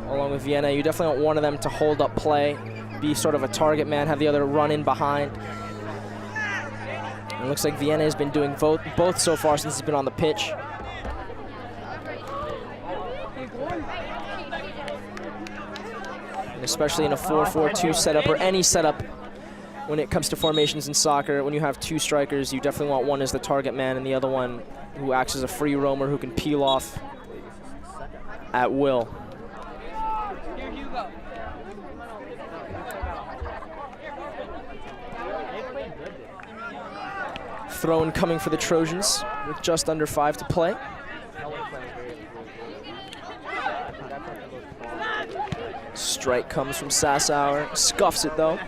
along with Vienna, you definitely want one of them to hold up play, be sort of a target man, have the other run in behind. And it looks like Vienna has been doing both so far since he's been on the pitch. And especially in a 4-4-2 setup or any setup when it comes to formations in soccer, when you have two strikers, you definitely want one as the target man and the other one who acts as a free roamer who can peel off at will. Throw in coming for the Trojans with just under 5 to play. Strike comes from Sassauer, scuffs it though.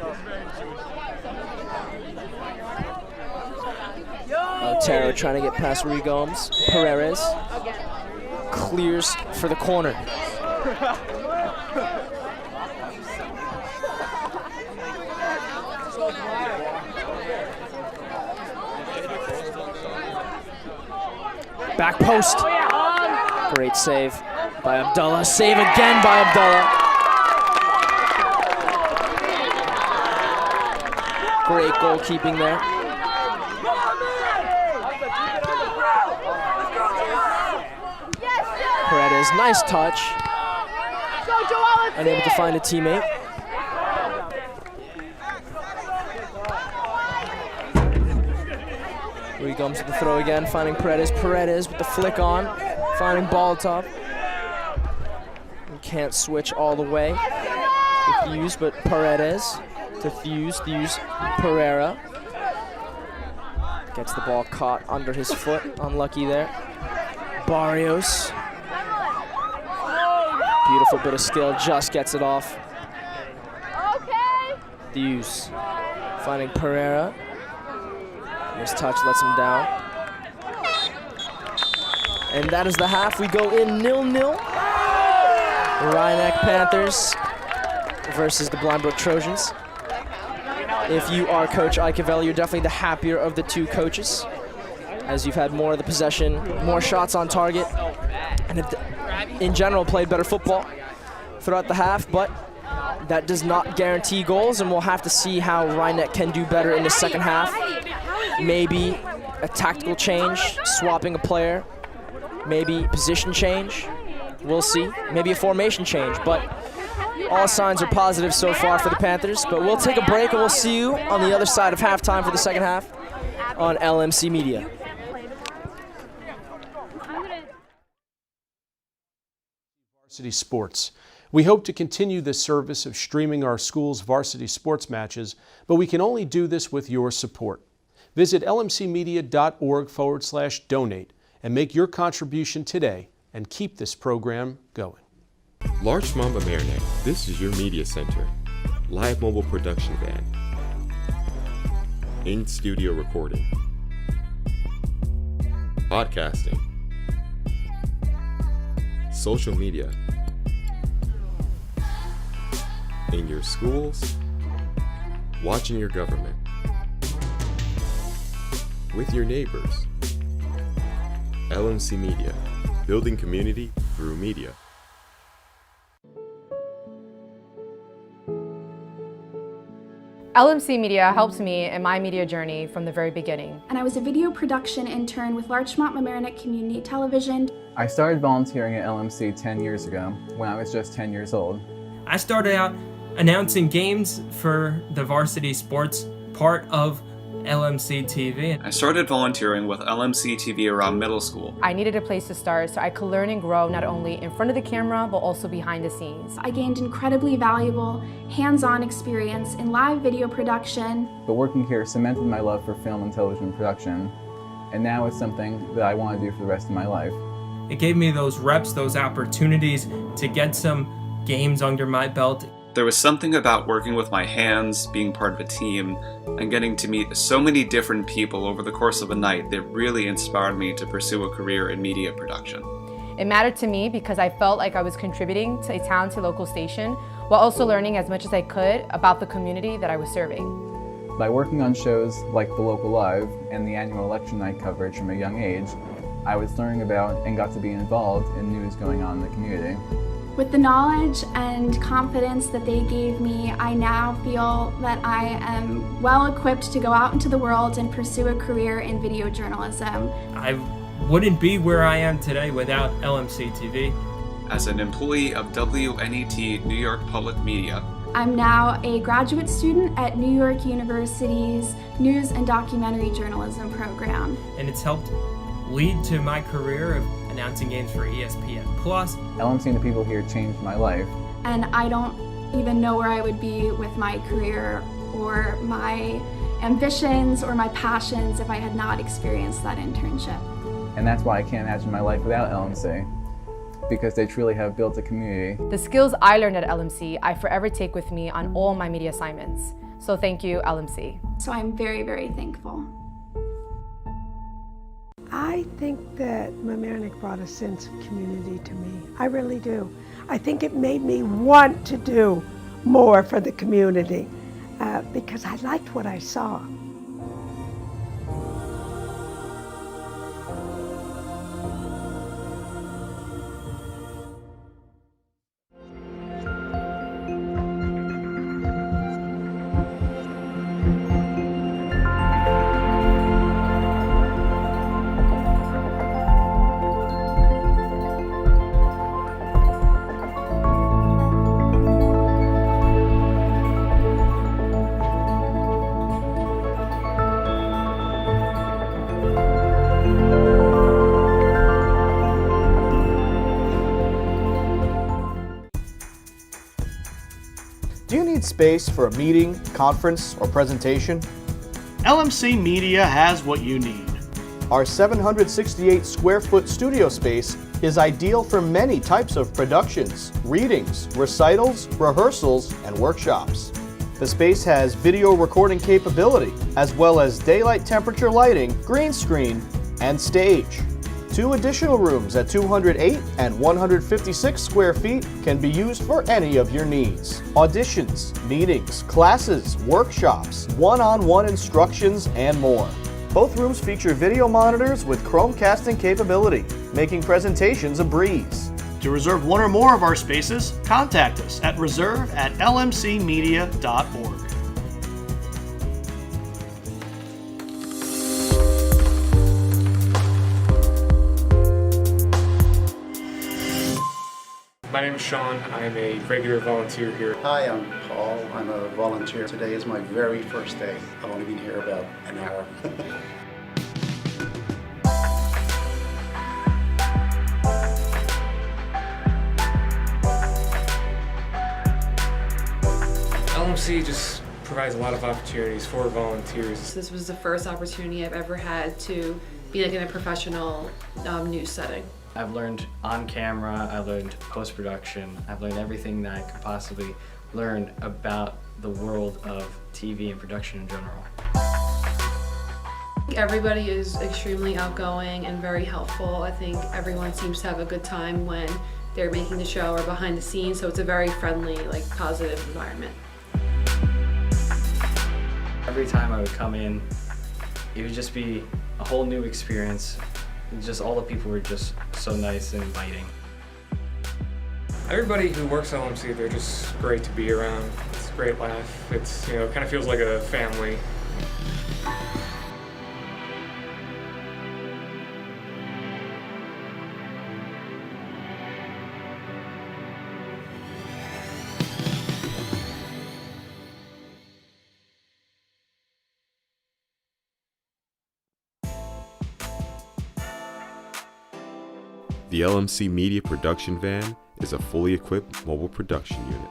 Otero trying to get past Rui Gomes. Paredes clears for the corner. Back post. Great save by Abdullah. Save again by Abdullah. Great goalkeeping there. Paredes, nice touch. Unable to find a teammate. Rui Gomes with the throw again, finding Paredes. Paredes with the flick on, finding Baltov. Can't switch all the way to Hughes, but Paredes to Hughes. Pereira gets the ball caught under his foot. Unlucky there. Barrios. Beautiful bit of skill, just gets it off. Hughes finding Pereira. His touch lets him down. And that is the half. We go in 0-0. Rhinebeck Panthers versus the Brook Trojans. If you are Coach Icavelli, you're definitely the happier of the two coaches, as you've had more of the possession, more shots on target, and in general played better football throughout the half, but that does not guarantee goals, and we'll have to see how Rhinebeck can do better in the second half. Maybe a tactical change, swapping a player, maybe position change. We'll see. Maybe a formation change, but all signs are positive so far for the Panthers. But we'll take a break and we'll see you on the other side of halftime for the second half on LMC Media.
Varsity Sports. We hope to continue this service of streaming our school's varsity sports matches, but we can only do this with your support. Visit lmcmedia.org/donate and make your contribution today and keep this program going.
Larchmont Mamaroneck, this is your media center. Live mobile production van. In-studio recording. Podcasting. Social media. In your schools. Watching your government. With your neighbors. LMC Media. Building community through media.
LMC Media helped me in my media journey from the very beginning.
And I was a video production intern with Larchmont Mamaroneck Community Television.
I started volunteering at LMC 10 years ago when I was just 10 years old.
I started out announcing games for the varsity sports part of LMC TV.
I started volunteering with LMC TV around middle school.
I needed a place to start so I could learn and grow not only in front of the camera but also behind the scenes.
I gained incredibly valuable hands-on experience in live video production.
But working here cemented my love for film and television production, and now it's something that I want to do for the rest of my life.
It gave me those reps, those opportunities to get some games under my belt.
There was something about working with my hands, being part of a team, and getting to meet so many different people over the course of a night that really inspired me to pursue a career in media production.
It mattered to me because I felt like I was contributing to a talented local station while also learning as much as I could about the community that I was serving.
By working on shows like The Local Live and the annual election night coverage from a young age, I was learning about and got to be involved in news going on in the community.
With the knowledge and confidence that they gave me, I now feel that I am well equipped to go out into the world and pursue a career in video journalism.
I wouldn't be where I am today without LMC TV.
As an employee of WNET New York Public Media,
I'm now a graduate student at New York University's News and Documentary Journalism program.
And it's helped lead to my career of announcing games for ESPN+.
LMC and the people here changed my life.
And I don't even know where I would be with my career or my ambitions or my passions if I had not experienced that internship.
And that's why I can't imagine my life without LMC, because they truly have built a community.
The skills I learned at LMC, I forever take with me on all my media assignments. So thank you, LMC.
So I'm very, very thankful.
I think that Mamaroneck brought a sense of community to me. I really do. I think it made me want to do more for the community because I liked what I saw.
Do you need space for a meeting, conference, or presentation?
LMC Media has what you need.
Our 768 square foot studio space is ideal for many types of productions, readings, recitals, rehearsals, and workshops. The space has video recording capability, as well as daylight temperature lighting, green screen, and stage. 2 additional rooms at 208 and 156 square feet can be used for any of your needs. Auditions, meetings, classes, workshops, one-on-one instructions, and more. Both rooms feature video monitors with Chromecasting capability, making presentations a breeze.
To reserve one or more of our spaces, contact us at reserve@lmcmedia.org.
My name is Sean. I am a regular volunteer here.
Hi, I'm Paul. I'm a volunteer. Today is my very first day. I've only been here about an hour.
LMC just provides a lot of opportunities for volunteers.
This was the first opportunity I've ever had to be like in a professional news setting.
I've learned on camera, I learned post-production, I've learned everything that I could possibly learn about the world of TV and production in general.
Everybody is extremely outgoing and very helpful. I think everyone seems to have a good time when they're making the show or behind the scenes, so it's a very friendly, like, positive environment.
Every time I would come in, it would just be a whole new experience. Just all the people were just so nice and inviting.
Everybody who works at LMC, they're just great to be around. It's a great laugh. It's, you know, it kind of feels like a family.
The LMC Media Production Van is a fully equipped mobile production unit.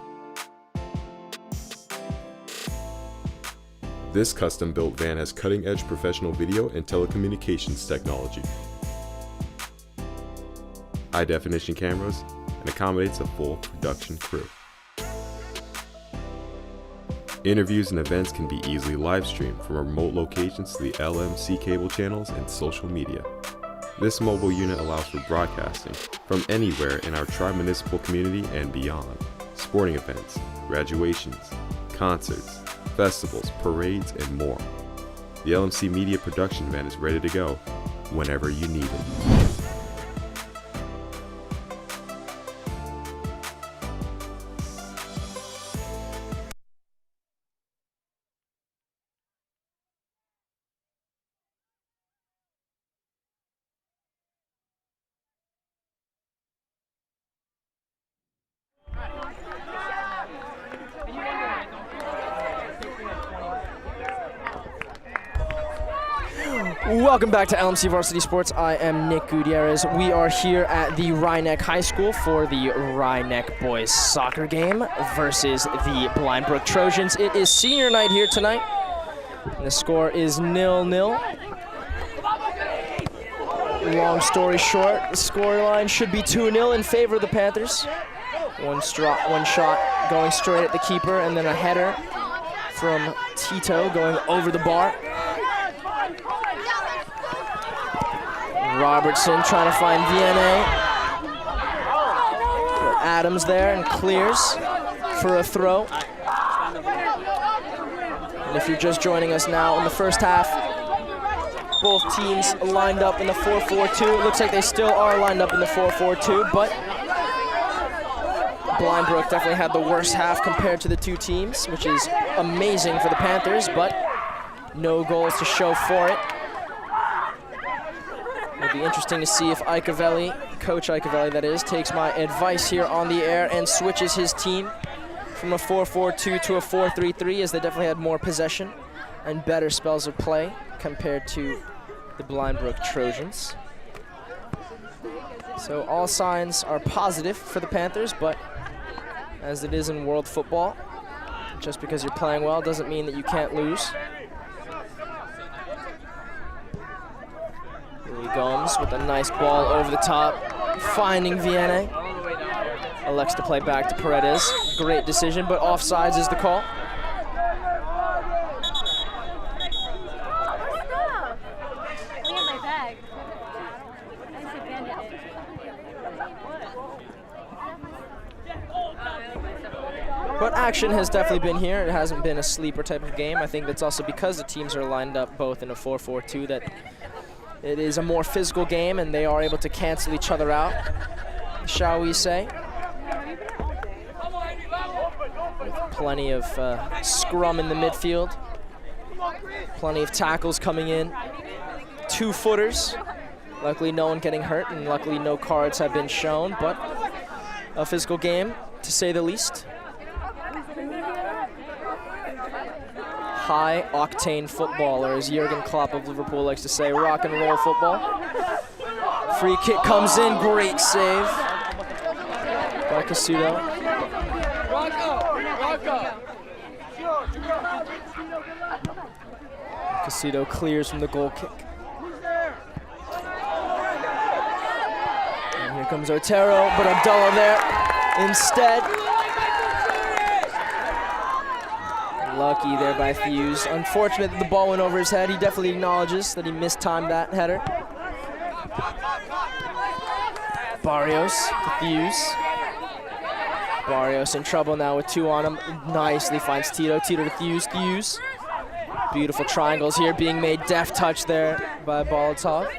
This custom-built van has cutting-edge professional video and telecommunications technology, high-definition cameras, and accommodates a full production crew. Interviews and events can be easily live-streamed from remote locations to the LMC cable channels and social media. This mobile unit allows for broadcasting from anywhere in our tri-municipal community and beyond. Sporting events, graduations, concerts, festivals, parades, and more. The LMC Media Production Van is ready to go whenever you need it.
Welcome back to LMC Varsity Sports. I am Nick Gutierrez. We are here at the Rhinebeck High School for the Rhinebeck boys soccer game versus the Blind Brook Trojans. It is senior night here tonight. And the score is 0-0. Long story short, the scoreline should be 2-0 in favor of the Panthers. One shot going straight at the keeper, and then a header from Tito going over the bar. Robertson trying to find VNA. Adams there and clears for a throw. And if you're just joining us now, in the first half, both teams lined up in the 4-4-2. It looks like they still are lined up in the 4-4-2, but Blind Brook definitely had the worst half compared to the two teams, which is amazing for the Panthers, but no goals to show for it. It'll be interesting to see if Icavelli, Coach Icavelli that is, takes my advice here on the air and switches his team from a 4-4-2 to a 4-3-3, as they definitely had more possession and better spells of play compared to the Blind Brook Trojans. So all signs are positive for the Panthers, but as it is in world football, just because you're playing well doesn't mean that you can't lose. Louis Gomes with a nice ball over the top, finding Vianney. Elects to play back to Paredes. Great decision, but offsides is the call. But action has definitely been here. It hasn't been a sleeper type of game. I think that's also because the teams are lined up both in a 4-4-2 that it is a more physical game and they are able to cancel each other out, shall we say. With plenty of scrum in the midfield. Plenty of tackles coming in. 2-footers. Luckily no one getting hurt and luckily no cards have been shown, but A physical game, to say the least. High-octane football, or as Jurgen Klopp of Liverpool likes to say, rock and roll football. Free kick comes in, great save by Casuto. Casuto clears from the goal kick. And here comes Otero, but Abdullah there instead. Lucky there by Thews. Unfortunate that the ball went over his head. He definitely acknowledges that he mistimed that header. Barrios to Thews. Barrios in trouble now with 2 on him. Nicely finds Tito. Tito to Thews. Thews. Beautiful triangles here being made. Deft touch there by Bolotov.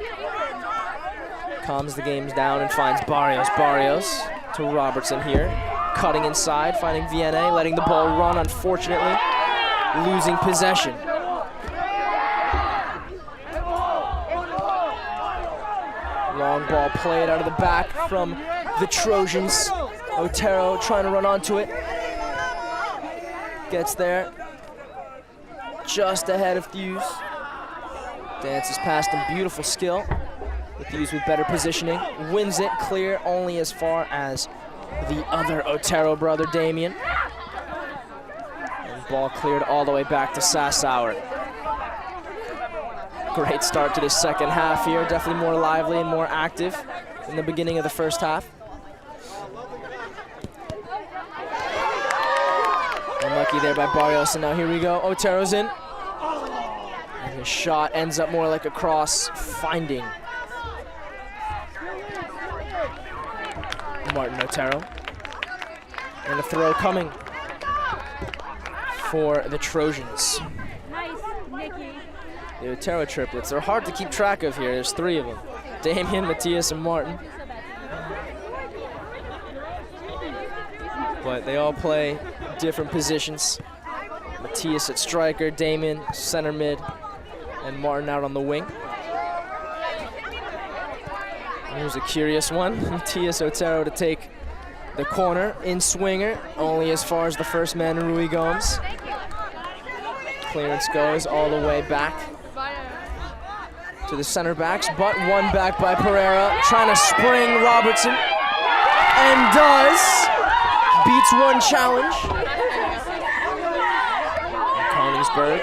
Calms the games down and finds Barrios. Barrios to Robertson here. Cutting inside, finding Vianney, letting the ball run, unfortunately. Losing possession. Long ball played out of the back from the Trojans. Otero trying to run onto it. Gets there. Just ahead of Thews. Dances past him, beautiful skill. Thews with better positioning. Wins it clear only as far as the other Otero brother, Damien. And ball cleared all the way back to Sassauer. Great start to the second half here. Definitely more lively and more active than the beginning of the first half. Unlucky there by Barrios, and now here we go. Otero's in. And his shot ends up more like a cross, finding Martin Otero. And a throw coming for the Trojans.
Nice, Nikki.
The Otero triplets. They're hard to keep track of here. There's 3 of them. Damien, Matthias, and Martin. But they all play different positions. Matthias at striker, Damien center mid, and Martin out on the wing. And here's a curious one. Matthias Otero to take the corner in swinger, only as far as the first man, Rui Gomes. Clearance goes all the way back to the center backs, but won back by Pereira, trying to spring Robertson, and does. Beats one challenge. Koningsberg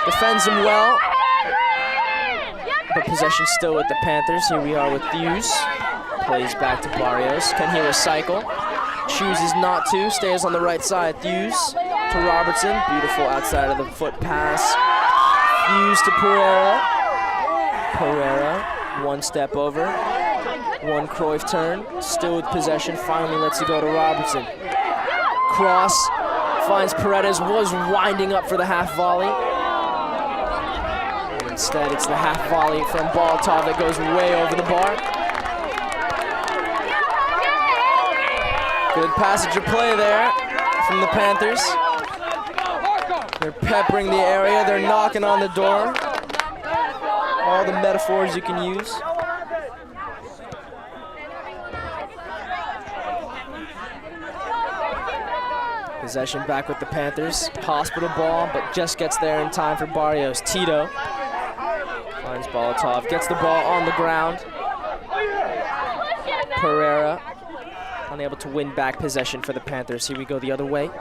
defends him well, but possession still with the Panthers. Here we are with Thews. Plays back to Barrios. Can he recycle? Chooses not to. Stays on the right side. Thews to Robertson. Beautiful outside of the foot pass. Thews to Pereira. Pereira, one step over. One Cruyff turn, still with possession, finally lets it go to Robertson. Cross, finds Paredes, was winding up for the half volley. And instead it's the half volley from Bolotov that goes way over the bar. Good passage of play there from the Panthers. They're peppering the area, they're knocking on the door. All the metaphors you can use. Possession back with the Panthers. Hospital ball, but just gets there in time for Barrios. Tito finds Bolotov, gets the ball on the ground. Pereira unable to win back possession for the Panthers. Here we go the other way.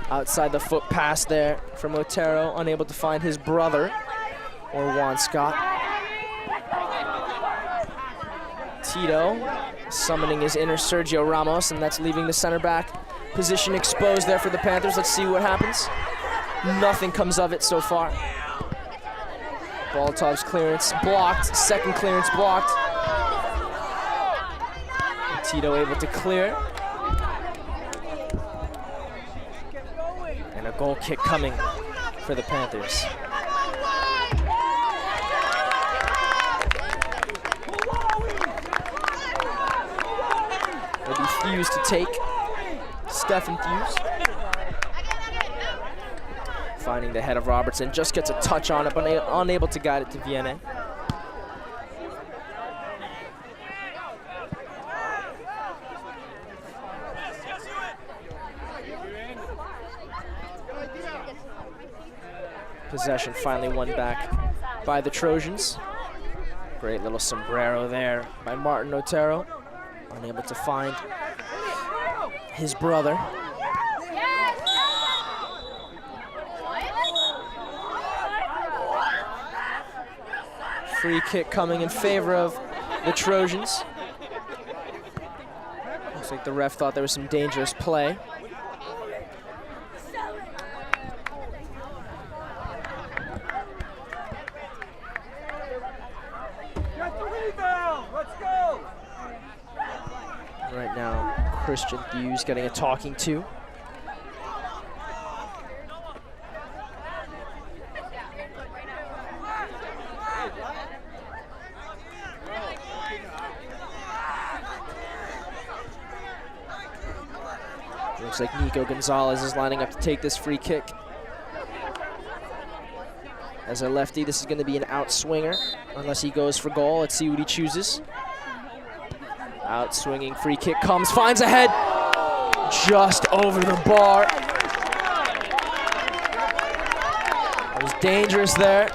Outside the foot pass there from Otero, unable to find his brother or Juan Scott. Tito summoning his inner Sergio Ramos, and that's leaving the center back position exposed there for the Panthers. Let's see what happens. Nothing comes of it so far. Bolotov's clearance blocked, second clearance blocked. And Tito able to clear. And a goal kick coming for the Panthers. It'll be Thews to take. Stefan Thews. Finding the head of Robertson, just gets a touch on it, but unable to guide it to Vianney. Possession finally won back by the Trojans. Great little sombrero there by Martin Otero. Unable to find his brother. Free kick coming in favor of the Trojans. Looks like the ref thought there was some dangerous play. Right now, Christian Hughes getting a talking to. Looks like Nico Gonzalez is lining up to take this free kick. As a lefty, this is going to be an out swinger, unless he goes for goal. Let's see what he chooses. Out swinging, free kick comes, finds a head, just over the bar. It was dangerous there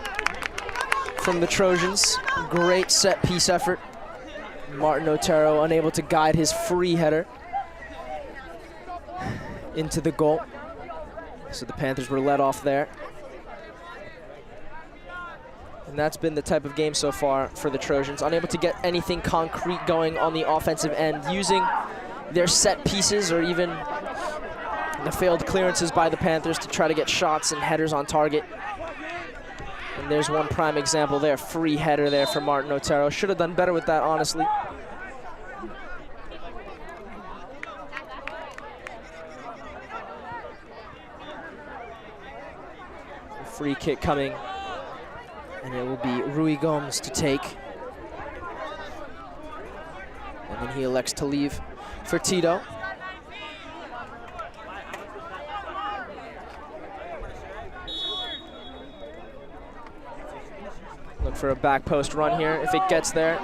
from the Trojans. Great set piece effort. Martin Otero unable to guide his free header into the goal. So the Panthers were let off there. And that's been the type of game so far for the Trojans. Unable to get anything concrete going on the offensive end, using their set pieces or even the failed clearances by the Panthers to try to get shots and headers on target. And there's one prime example there, free header there for Martin Otero. Should have done better with that, honestly. Free kick coming. And it will be Rui Gomes to take. And then he elects to leave for Tito. Look for a back post run here. If it gets there,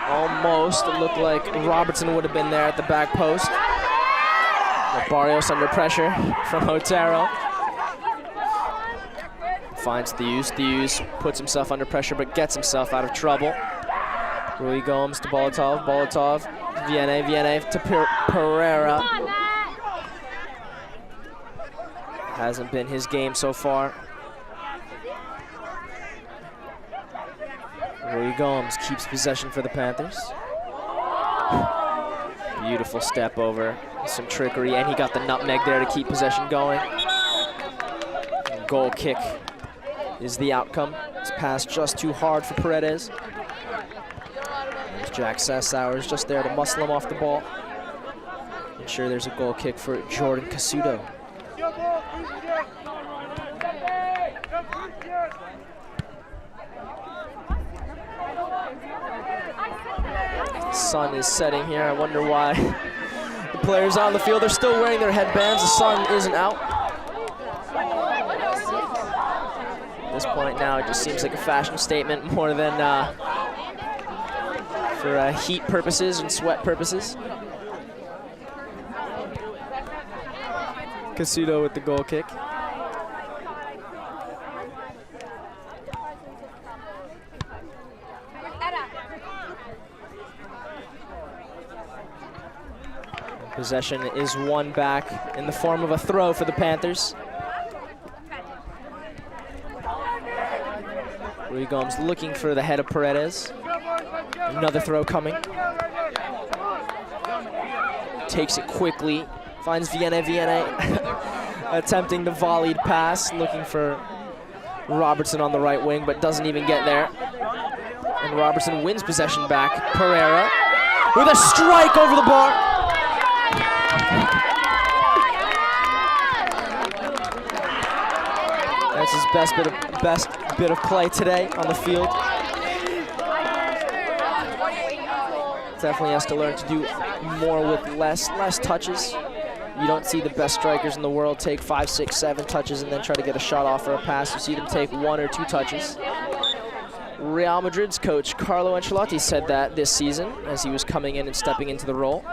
almost. It looked like Robertson would have been there at the back post. But Barrios under pressure from Otero. Finds Theus. Theus puts himself under pressure but gets himself out of trouble. Rui Gomes to Bolotov. Bolotov. Vianney to Pereira. Hasn't been his game so far. Rui Gomes keeps possession for the Panthers. Beautiful step over. Some trickery, and he got the nutmeg there to keep possession going. Goal kick is the outcome. It's passed just too hard for Paredes. There's Jack Sassauers just there to muscle him off the ball. Ensure there's a goal kick for Jordan Casuto. Sun is setting here. I wonder why the players on the field are still wearing their headbands. The sun isn't out. At this point now, it just seems like a fashion statement more than for heat purposes and sweat purposes. Casuto with the goal kick. Possession is won back in the form of a throw for the Panthers. Rui Gomes looking for the head of Paredes. Another throw coming. Takes it quickly. Finds Vianney attempting the volleyed pass, looking for Robertson on the right wing, but doesn't even get there. And Robertson wins possession back. Pereira with a strike over the bar. That's his best bit of play today on the field. Definitely has to learn to do more with less touches. You don't see the best strikers in the world take 5, 6, 7 touches and then try to get a shot off or a pass. You see them take 1 or 2 touches. Real Madrid's coach Carlo Ancelotti said that this season as he was coming in and stepping into the role.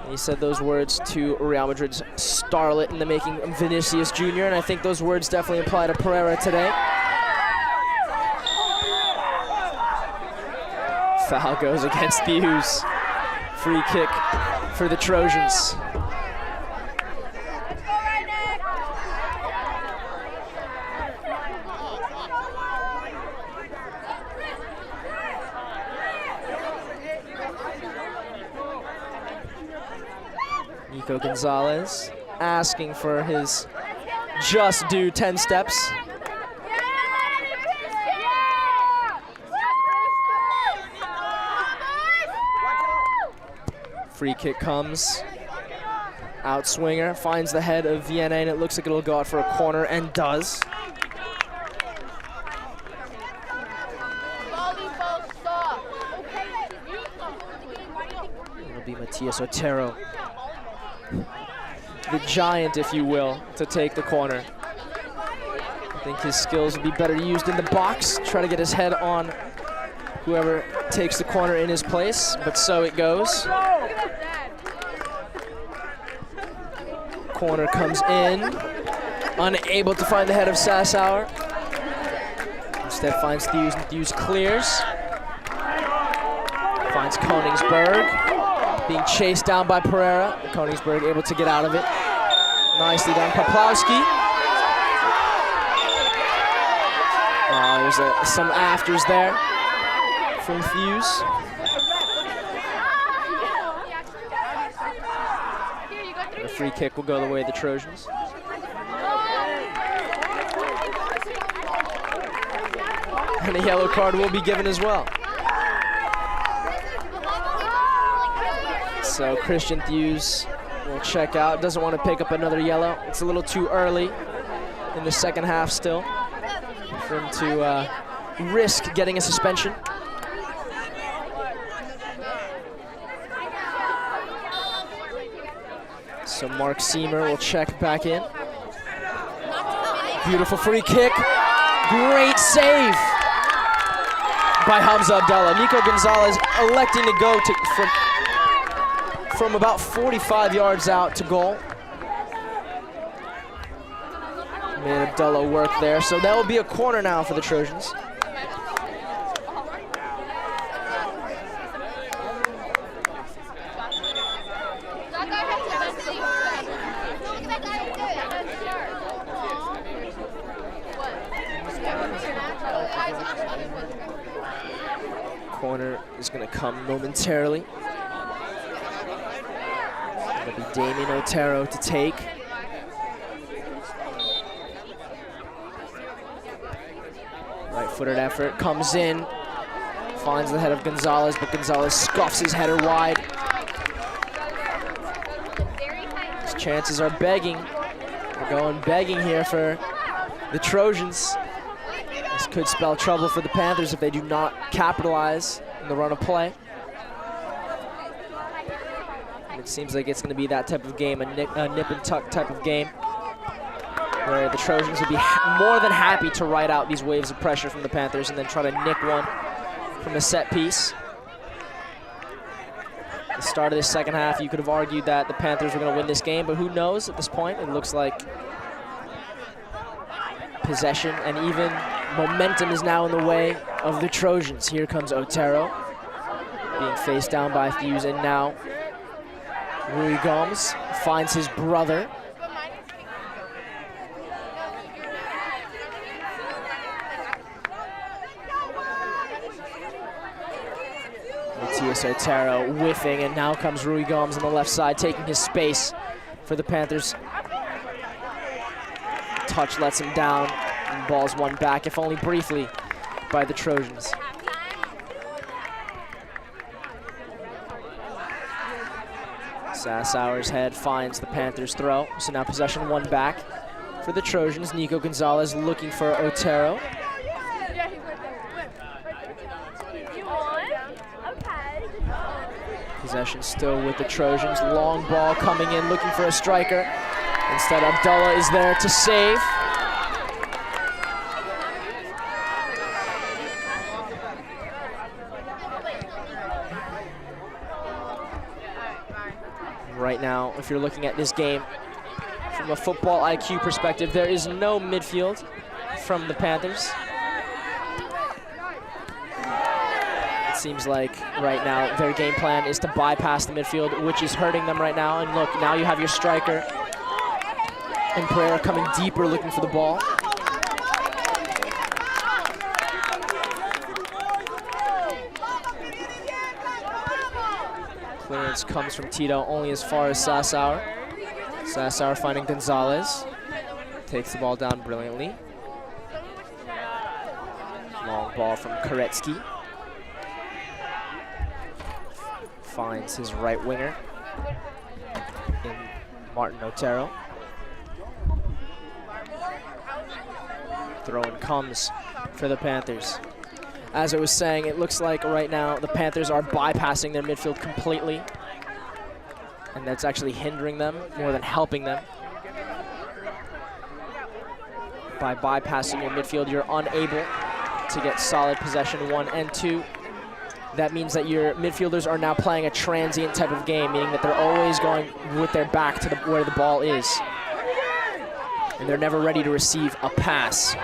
He said those words to Real Madrid's starlet in the making, Vinicius Jr., and I think those words definitely apply to Pereira today. Foul goes against Thews. Free kick for the Trojans. Nico Gonzalez asking for his just due 10 steps. Free kick comes. Outswinger finds the head of Vienna, and it looks like it'll go out for a corner, and does. It'll be Matias Otero, the giant, if you will, to take the corner. I think his skills would be better used in the box, try to get his head on whoever takes the corner in his place, but so it goes. Corner comes in, unable to find the head of Sassauer. Instead finds Thews, and Thews clears. Finds Koningsberg, being chased down by Pereira. Koningsberg able to get out of it. Nicely done, Poplawski. There's some afters there from Thews. The free kick will go the way of the Trojans. And a yellow card will be given as well. So Christian Thews will check out. Doesn't want to pick up another yellow. It's a little too early in the second half still for him to risk getting a suspension. So Mark Seymour will check back in. Beautiful free kick. Great save by Hamza Abdallah. Nico Gonzalez electing to go from about 45 yards out to goal. Made Abdallah work there. So that will be a corner now for the Trojans. Corner is going to come momentarily. It'll be Damien Otero to take. Right-footed effort, comes in, finds the head of Gonzalez, but Gonzalez scuffs his header wide. His chances are begging. We're going begging here for the Trojans. This could spell trouble for the Panthers if they do not capitalize in the run of play. And it seems like it's going to be that type of game, a nip and tuck type of game, where the Trojans would be more than happy to ride out these waves of pressure from the Panthers and then try to nick one from a set piece. At the start of this second half, you could have argued that the Panthers were going to win this game, but who knows at this point? It looks like possession and even momentum is now in the way of the Trojans. Here comes Otero, being faced down by Thews, and now Rui Gomes finds his brother. Matias Otero whiffing, and now comes Rui Gomes on the left side, taking his space for the Panthers. Touch lets him down, and ball's won back, if only briefly, by the Trojans. Sassauer's head finds the Panthers' throw, so now possession won back for the Trojans. Nico Gonzalez looking for Otero. Possession still with the Trojans. Long ball coming in, looking for a striker. Instead, Abdallah is there to save. now, if you're looking at this game from a football IQ perspective. There is no midfield from the Panthers. It seems like right now their game plan is to bypass the midfield, which is hurting them right now. And look, now you have your striker and Pereira coming deeper looking for the ball. Clearance comes from Tito only as far as Sasauer. Sasauer finding Gonzalez. Takes the ball down brilliantly. Long ball from Koretsky. Finds his right winger in Martin Otero. Throw-in comes for the Panthers. As I was saying, it looks like right now the Panthers are bypassing their midfield completely. And that's actually hindering them more than helping them. By bypassing your midfield, you're unable to get solid possession, 1 and 2. That means that your midfielders are now playing a transient type of game, meaning that they're always going with their back to where the ball is. And they're never ready to receive a pass.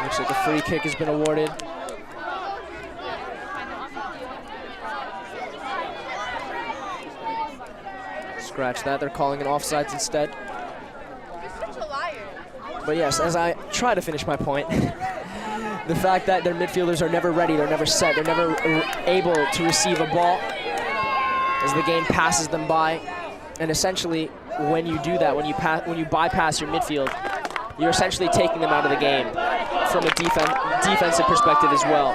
Looks like a free kick has been awarded. Scratch that, they're calling it offsides instead. But yes, as I try to finish my point, the fact that their midfielders are never ready, they're never set, they're never able to receive a ball as the game passes them by. And essentially, when you do that, when you bypass your midfield, you're essentially taking them out of the game from a defensive perspective as well.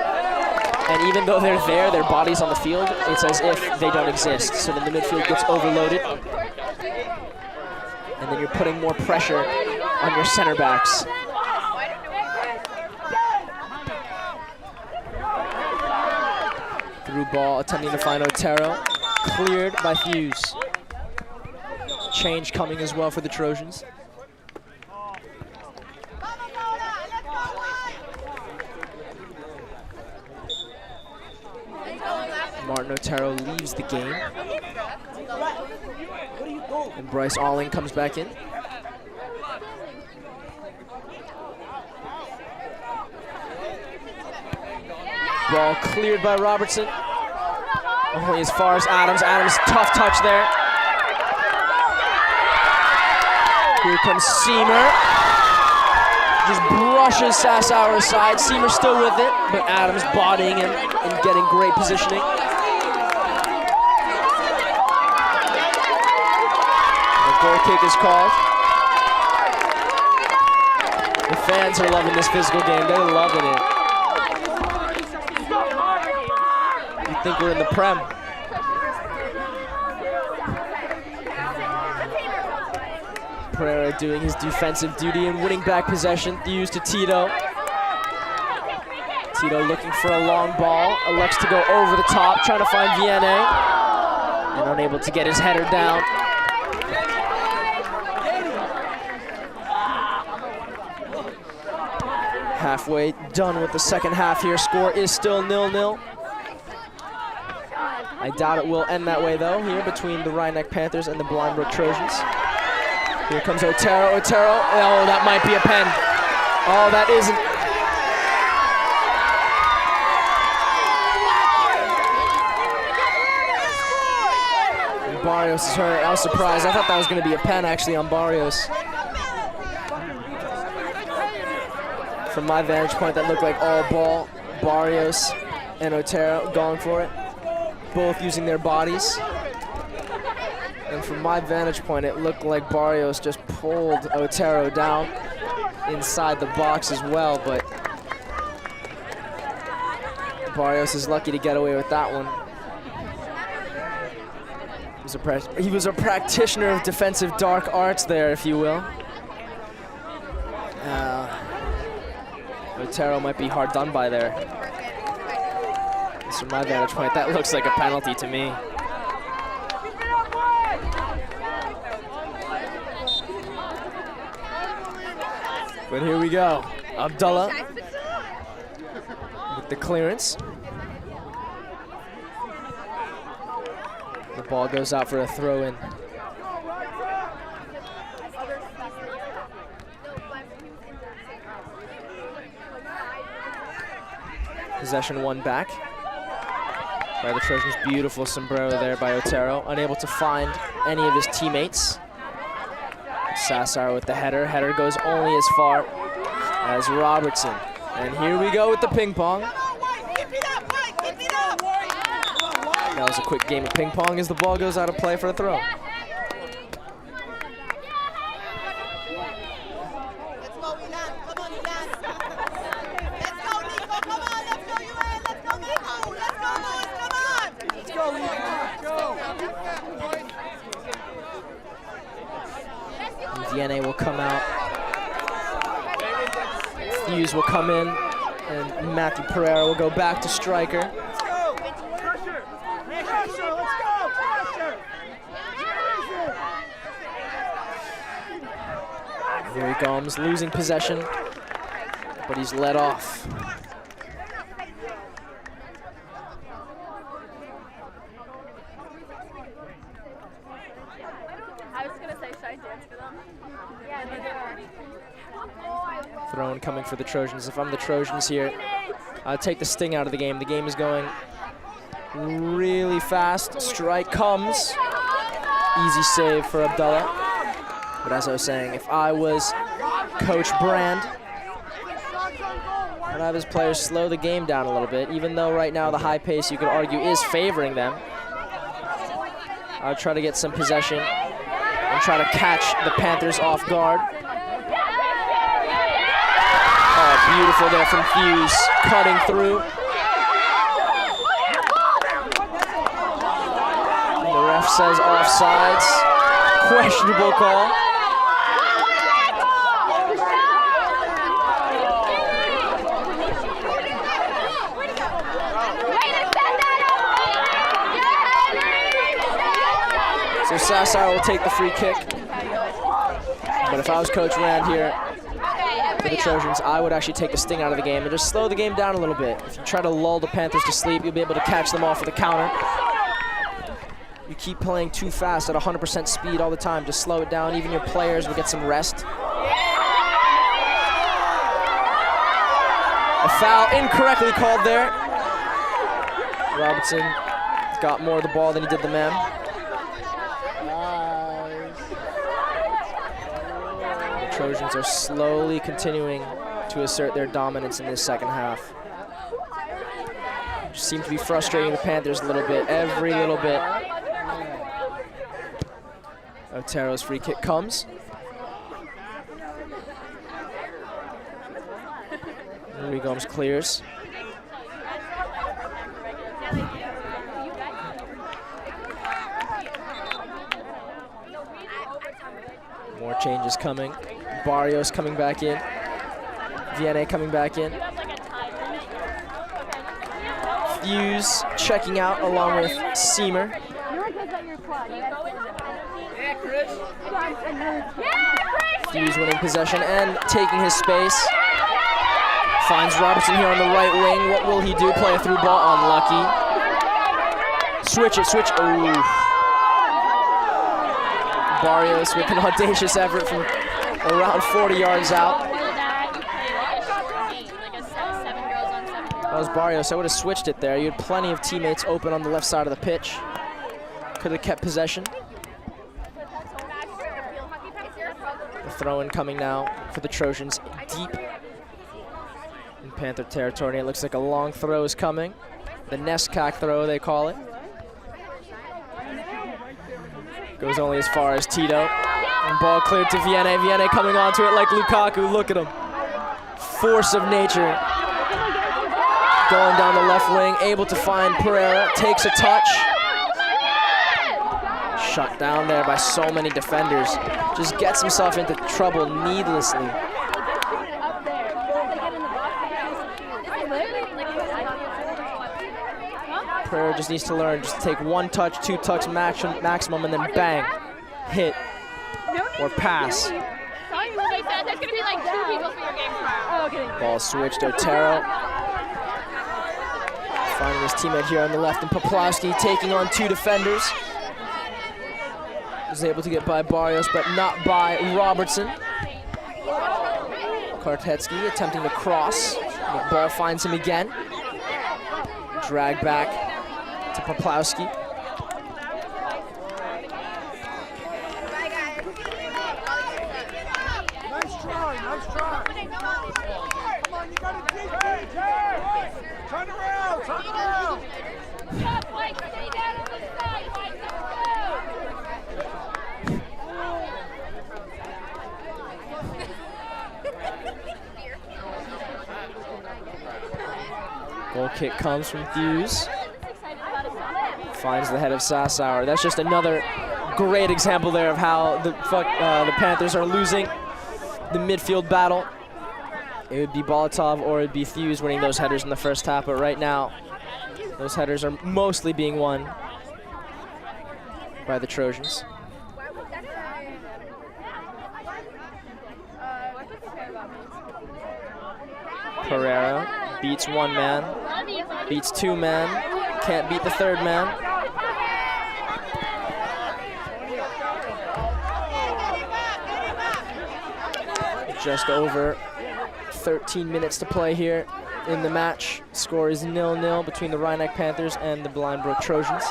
And even though they're there, their body's on the field, it's as if they don't exist. So then the midfield gets overloaded. And then you're putting more pressure on your center backs. Through ball, attempting to find Otero. Cleared by Hughes. Change coming as well for the Trojans. Martin Otero leaves the game. And Bryce Alling comes back in. Ball cleared by Robertson. Only as far as Adams. Adams, tough touch there. Here comes Seamer. Just brushes Sasauer aside. Seamer still with it, but Adams bodying him and getting great positioning. The goal kick is called. The fans are loving this physical game. They're loving it. I think we're in the Prem. Pereira doing his defensive duty and winning back possession. Used to Tito. Tito looking for a long ball. Elects to go over the top, trying to find Vianney. And unable to get his header down. Halfway done with the second half here. Score is still 0-0. I doubt it will end that way though, here between the Rhinebeck Panthers and the Blind Brook Trojans. Here comes Otero. Otero, oh, that might be a pen. Oh, that isn't. Barrios is hurt. I was surprised. I thought that was going to be a pen actually on Barrios. From my vantage point, that looked like all ball. Barrios and Otero going for it. Both using their bodies. And from my vantage point, it looked like Barrios just pulled Otero down inside the box as well, but Barrios is lucky to get away with that one. He was a practitioner of defensive dark arts there, if you will. Otero might be hard done by there. From my vantage point, that looks like a penalty to me. But here we go. Abdullah the clearance. The ball goes out for a throw-in. Possession won back by the Trojans. Beautiful sombrero there by Otero. Unable to find any of his teammates. Sassar with the header. Header goes only as far as Robertson. And here we go with the ping pong. That was a quick game of ping pong as the ball goes out of play for a throw. DNA will come out. Hughes will come in, and Matthew Pereira will go back to striker. Here he comes, losing possession, but he's led off. Thrown coming for the Trojans. If I'm the Trojans here, I'd take the sting out of the game. The game is going really fast. Strike comes. Easy save for Abdullah. But as I was saying, if I was Coach Brand, I'd have his players slow the game down a little bit. Even though right now the high pace, you could argue, is favoring them, I would try to get some possession and try to catch the Panthers off guard. Oh, beautiful there from Hughes, cutting through. The ref says offsides. Questionable call. So Sassar will take the free kick. But if I was Coach Rand here for the Trojans, I would actually take the sting out of the game and just slow the game down a little bit. If you try to lull the Panthers to sleep, you'll be able to catch them off with a counter. You keep playing too fast at 100% speed all the time. Just slow it down. Even your players will get some rest. A foul incorrectly called there. Robertson got more of the ball than he did the man. The Trojans are slowly continuing to assert their dominance in this second half. Just seem to be frustrating the Panthers a little bit, every little bit. Otero's free kick comes. Here Gomes clears. More changes coming. Barrios coming back in. Vianney coming back in. Fuse checking out along with Seamer. Fuse winning possession and taking his space. Finds Robertson here on the right wing. What will he do? Play a through ball. Unlucky. Switch it, switch. Ooh. Barrios with an audacious effort from around 40 yards out. That was Barrios. I would have switched it there. You had plenty of teammates open on the left side of the pitch. Could have kept possession. The throw-in coming now for the Trojans deep in Panther territory. It looks like a long throw is coming. The Nescac throw, they call it. Goes only as far as Tito. And ball cleared to Vianney. Vianney coming onto it like Lukaku. Look at him. Force of nature. Going down the left wing, able to find Pereira. Takes a touch. Shut down there by so many defenders. Just gets himself into trouble needlessly. Pereira just needs to learn, just take one touch, two touch maximum, and then bang, hit, or pass. Ball switched, Otero. Finding his teammate here on the left, and Poplawski taking on 2 defenders. Was able to get by Barrios, but not by Robertson. Kartetsky attempting to cross. The ball finds him again. Drag back to Poplawski.
Nice try. Come on, you got to dig. Turn around. Mike, stay down on the side. Mike,
Goal kick comes from Hughes. Finds the head of Sassauer. That's just another great example there of how the Panthers are losing the midfield battle. It would be Bolotov or it would be Hughes winning those headers in the first half, but right now those headers are mostly being won by the Trojans. Pereira beats 1 man, beats 2 men, can't beat the 3rd man. Just over 13 minutes to play here in the match. Score is 0-0 between the Rhinebeck Panthers and the Blind Brook Trojans.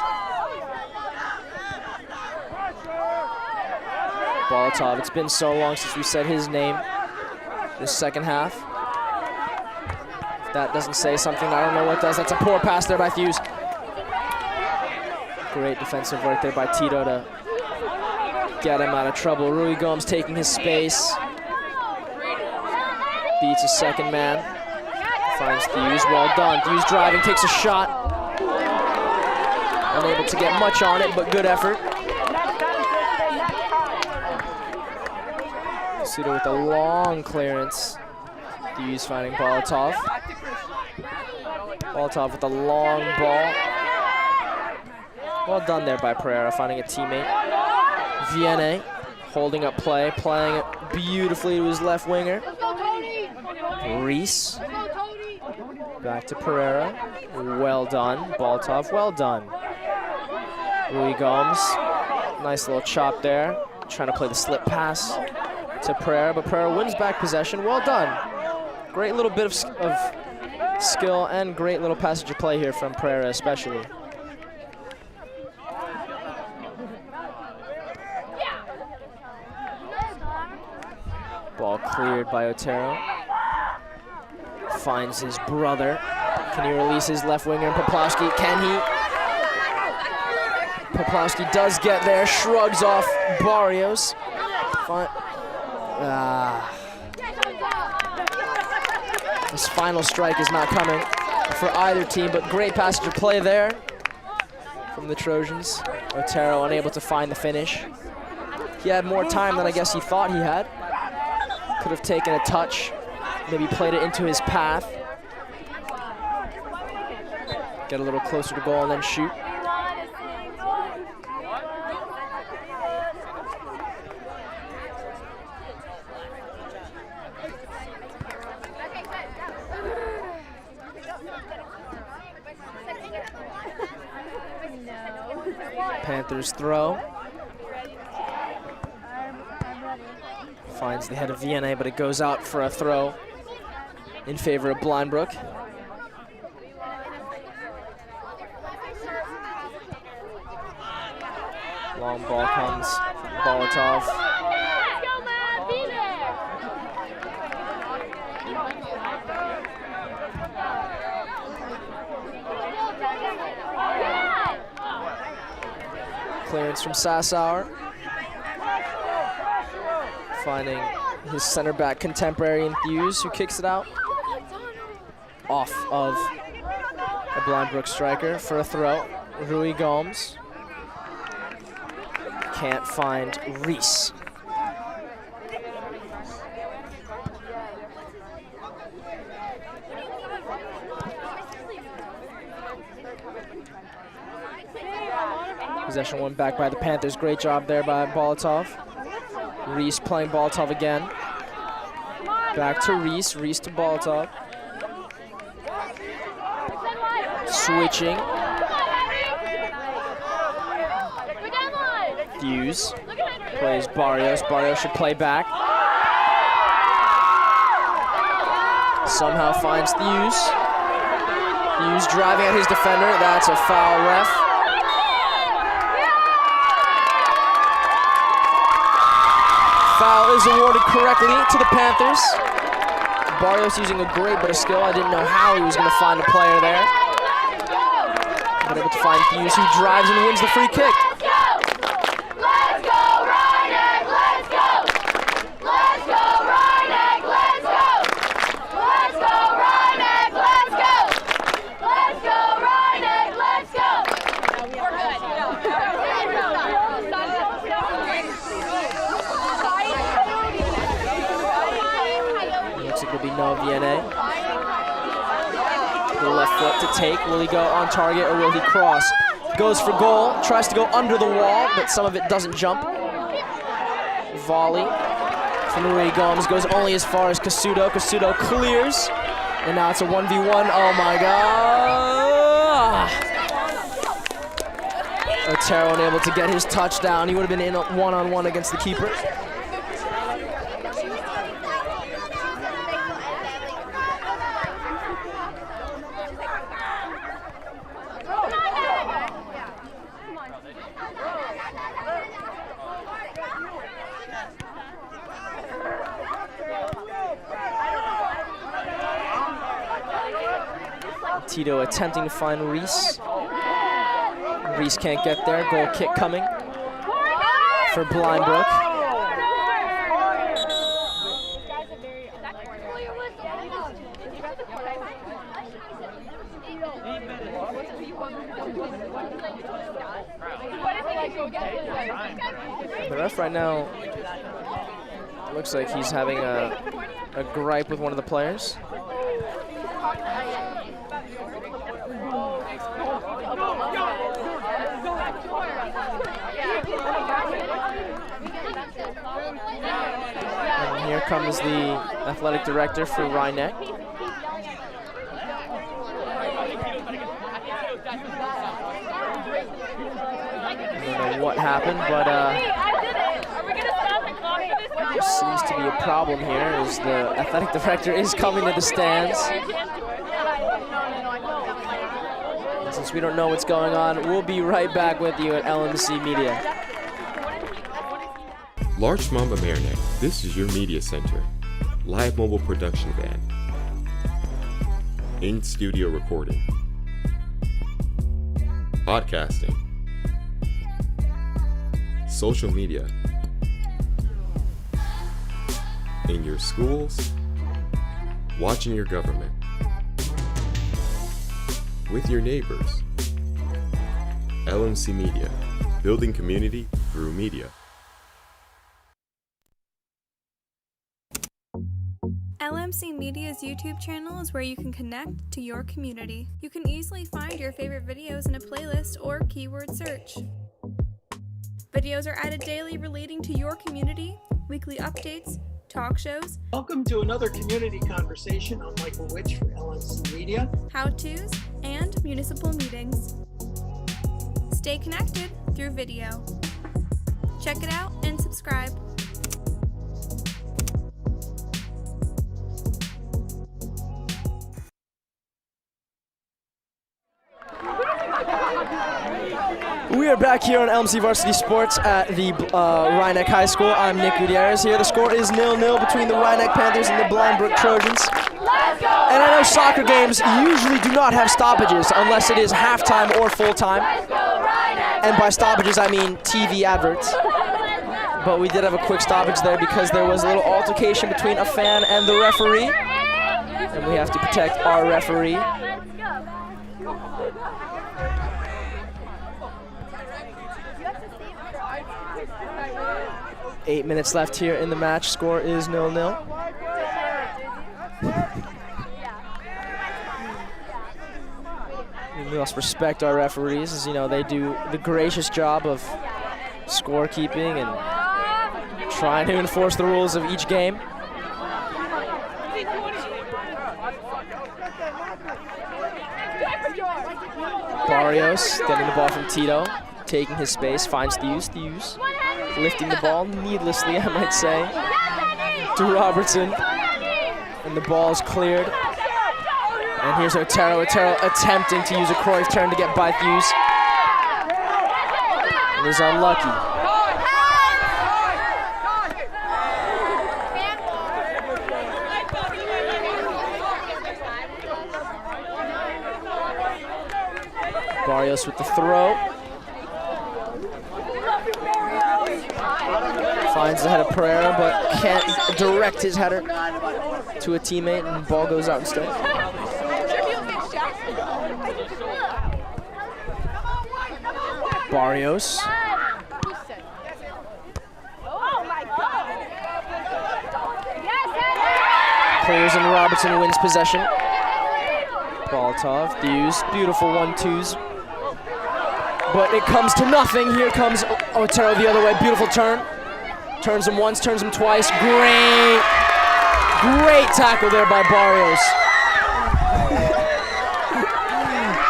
Bolotov, it's been so long since we said his name this second half. If that doesn't say something, I don't know what does. That's a poor pass there by Hughes. Great defensive work there by Tito to get him out of trouble. Rui Gomes taking his space. Beats a 2nd man. Finds Hughes, well done. Hughes driving, takes a shot. Unable to get much on it, but good effort. Tito with a long clearance. Hughes finding Bolotov. Bolotov with a long ball. Well done there by Pereira, finding a teammate. Vienne holding up play, playing it beautifully to his left winger. Reese. Back to Pereira. Well done. Bolotov, well done. Rui Gomes. Nice little chop there. Trying to play the slip pass to Pereira, but Pereira wins back possession. Well done. Great little bit of skill and great little passage of play here from Pereira especially. Ball cleared by Otero. Finds his brother. Can he release his left winger? Poplawski, can he? Poplawski does get there, shrugs off Barrios. This final strike is not coming for either team, but great passage of play there from the Trojans. Otero unable to find the finish. He had more time than I guess he thought he had. Could have taken a touch, maybe played it into his path. Get a little closer to goal and then shoot. Panthers throw. Finds the head of Vienne, but it goes out for a throw in favor of Blind Brook. Long ball comes from Bolotov. Clearance from Sassauer. Finding his center back contemporary in Hughes, who kicks it out off of a Blind Brook striker for a throw. Rui Gomes can't find Reese. Possession won back by the Panthers. Great job there by Bolotov. Reese playing Bolotov again. Back to Reese. Reese to Bolotov. Switching. Hughes plays Barrios. Barrios should play back. Somehow finds Hughes. Hughes driving at his defender. That's a foul, ref. Foul is awarded correctly to the Panthers. Barrios using a great bit of skill. I didn't know how he was going to find a player there. But able to find Hughes, who drives and wins the free kick.
Let's go, Rhinebeck, let's go! Let's go, Rhinebeck, let's go! Let's go, Rhinebeck, let's go! Let's go, Rhinebeck, let's go! We're
good. Looks like there'll be no VNA. The left foot to take. Will he go on target or will he cross? Goes for goal, tries to go under the wall, but some of it doesn't jump. Volley from Rui Gomes goes only as far as Casudo. Casudo clears, and now it's a 1v1. Oh my God! Otero unable to get his touchdown. He would have been in a one-on-one against the keeper. Tito attempting to find Reese. Reese can't get there. Goal kick coming for Blind Brook. The ref right now looks like he's having a gripe with one of the players. And here comes the athletic director for Rhinebeck. I don't know what happened, but there seems to be a problem here as the athletic director is coming to the stands. And since we don't know what's going on, we'll be right back with you at LMC Media.
Large Mamba Merrineck, this is your media center. Live mobile production van. In-studio recording. Podcasting. Social media. In your schools. Watching your government. With your neighbors. LMC Media. Building community through media.
LMC Media's YouTube channel is where you can connect to your community. You can easily find your favorite videos in a playlist or keyword search. Videos are added daily relating to your community, weekly updates, talk shows.
Welcome to another community conversation. I'm Michael Witch for LMC Media.
How-tos, and municipal meetings. Stay connected through video. Check it out and subscribe.
We are back here on LMC Varsity Sports at the Rhinebeck High School. I'm Nick Gutierrez here. The score is 0-0 between the Rhinebeck Panthers and the Blind Brook Trojans. And I know soccer games usually do not have stoppages unless it is halftime or full-time. And by stoppages, I mean TV adverts. But we did have a quick stoppage there because there was a little altercation between a fan and the referee. And we have to protect our referee. 8 minutes left here in the match. Score is 0-0. We must respect our referees, as you know, they do the gracious job of scorekeeping and trying to enforce the rules of each game. Barrios getting the ball from Tito, taking his space, finds Thews. Thews lifting the ball needlessly, I might say, to Robertson. And the ball is cleared. And here's Otero. Otero attempting to use a Cruyff turn to get by Thews. And is unlucky. Barrios with the throw. Finds the head of Pereira, but can't direct his header to a teammate, and the ball goes out instead. Barrios. Clears and Robertson wins possession. Boltov, Thews, beautiful 1-2s. But it comes to nothing. Here comes Otero the other way, beautiful turn. Turns him once, turns him twice. Great tackle there by Barrios.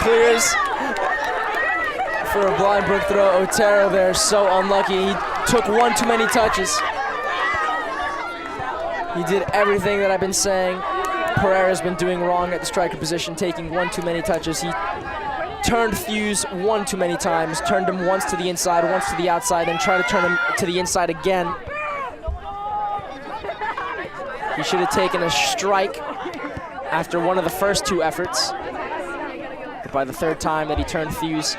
Clears for a blind Brook throw. Otero there, so unlucky. He took one too many touches. He did everything that I've been saying Pereira's been doing wrong at the striker position, taking one too many touches. He turned Thews one too many times, turned him once to the inside, once to the outside, and tried to turn him to the inside again. He should have taken a strike after one of the first two efforts. But by the third time that he turned Thews,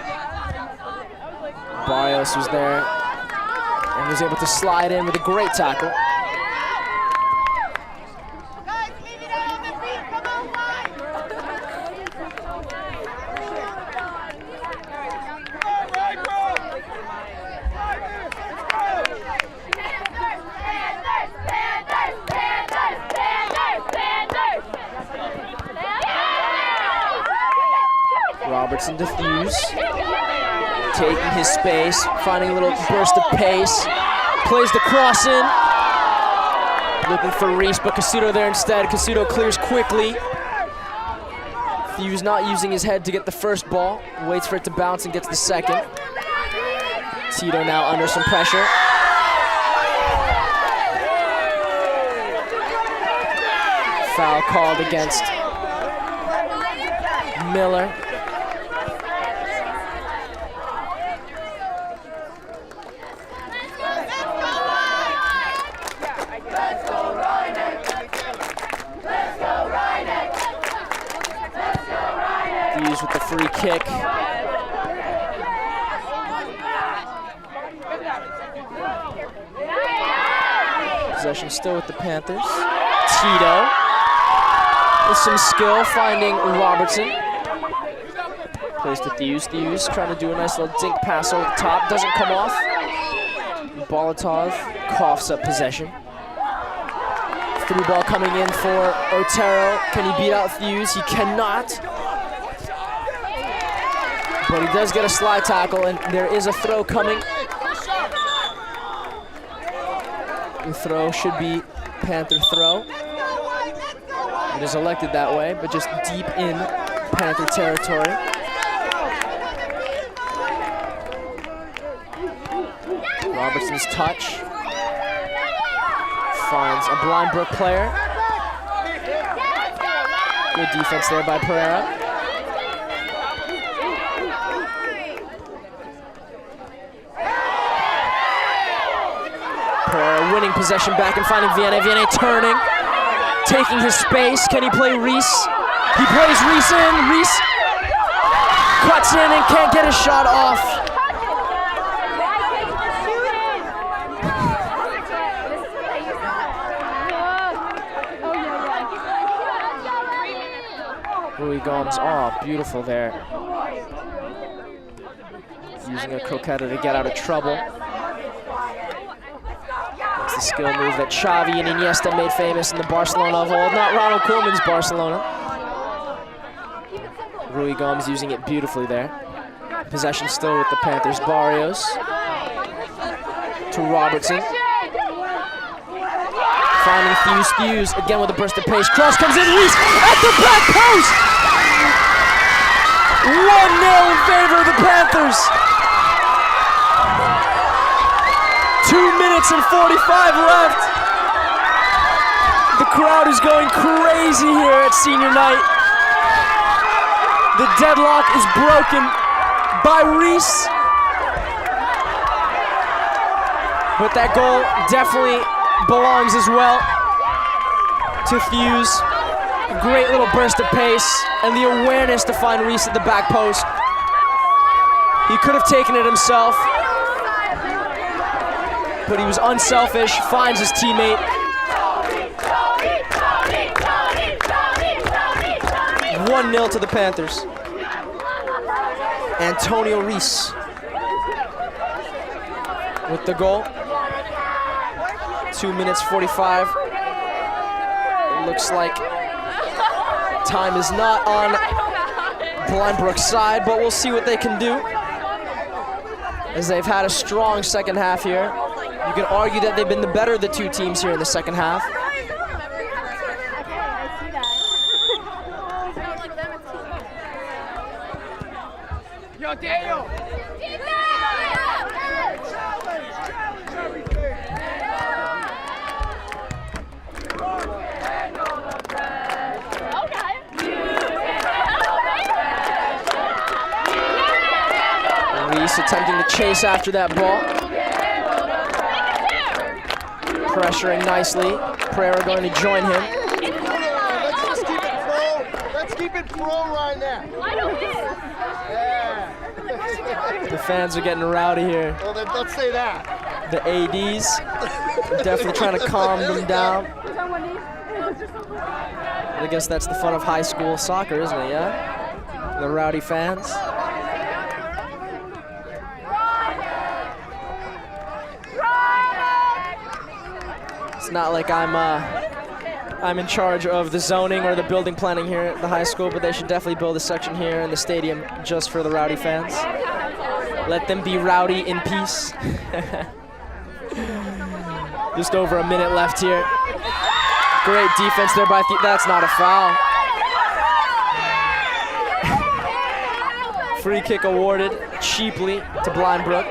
Barrios was there and was able to slide in with a great tackle. Robertson to Thews, taking his space, finding a little burst of pace, plays the cross in, looking for Reese, but Casuto there instead. Casuto clears quickly. Thews not using his head to get the first ball, waits for it to bounce and gets the second. Tito now under some pressure. Foul called against Miller. Thews with the free kick. Possession still with the Panthers. Tito with some skill, finding Robertson. Plays to Thews. Thews trying to do a nice little dink pass over the top. Doesn't come off. Boltov coughs up possession. Through ball coming in for Otero. Can he beat out Thews? He cannot. But he does get a slide tackle, and there is a throw coming. The throw should be Panther throw. It is elected that way, but just deep in Panther territory. Robertson's touch. Finds a blind Brook player. Good defense there by Pereira. Pereira winning possession back and finding Vianney. Vianney turning, taking his space. Can he play Reese? He plays Reese in. Reese cuts in and can't get his shot off. Rui Gomes, oh, beautiful there. Using a croqueta to get out of trouble. That's the skill move that Xavi and Iniesta made famous in the Barcelona of old, not Ronald Koeman's Barcelona. Rui Gomes using it beautifully there. Possession still with the Panthers. Barrios to Robertson. Finding Thews. Thews again with a burst of pace. Cross comes in. Reese at the back post. 1-0 in favor of the Panthers. 2 minutes and 45 left. The crowd is going crazy here at senior night. The deadlock is broken by Reese. But that goal definitely belongs as well to Fuse. A great little burst of pace and the awareness to find Reese at the back post. He could have taken it himself, but he was unselfish, finds his teammate. 1-0 to the Panthers. Antonio Reese with the goal. 2 minutes 45. It looks like time is not on Blind Brook's side, but we'll see what they can do, as they've had a strong second half here. You can argue that they've been the better of the two teams here in the second half.
Yo, Daniel!
Reese attempting to chase after that ball. Pressuring nicely. Pereira going to join him.
Let's just keep it pro. Let's keep it pro right now. Yeah.
The fans are getting rowdy here.
Well, then let's say that.
The ADs definitely trying to calm them down. I guess that's the fun of high school soccer, isn't it, yeah? The rowdy fans. It's not like I'm in charge of the zoning or the building planning here at the high school, but they should definitely build a section here in the stadium just for the rowdy fans. Let them be rowdy in peace. Just over a minute left here. Great defense there by that's not a foul. Free kick awarded cheaply to Blind Brook.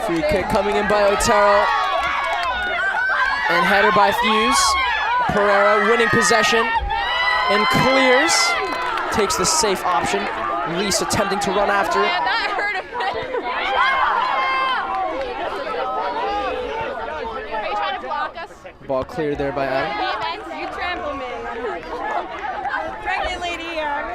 Free kick coming in by Otero. And header by Fuse. Pereira winning possession and clears. Takes the safe option. Reese attempting to run after it. Ball cleared there by Adam.
You trample me. Pregnant lady here.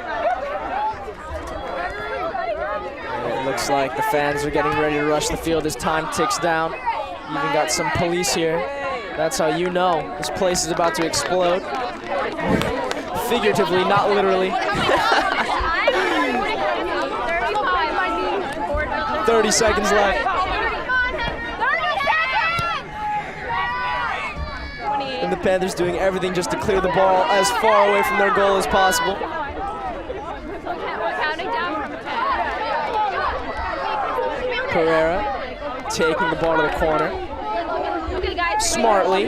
It looks like the fans are getting ready to rush the field as time ticks down. Even got some police here. That's how you know this place is about to explode. Figuratively, not literally. 30 seconds left. And the Panthers doing everything just to clear the ball as far away from their goal as possible. Pereira taking the ball to the corner. Smartly.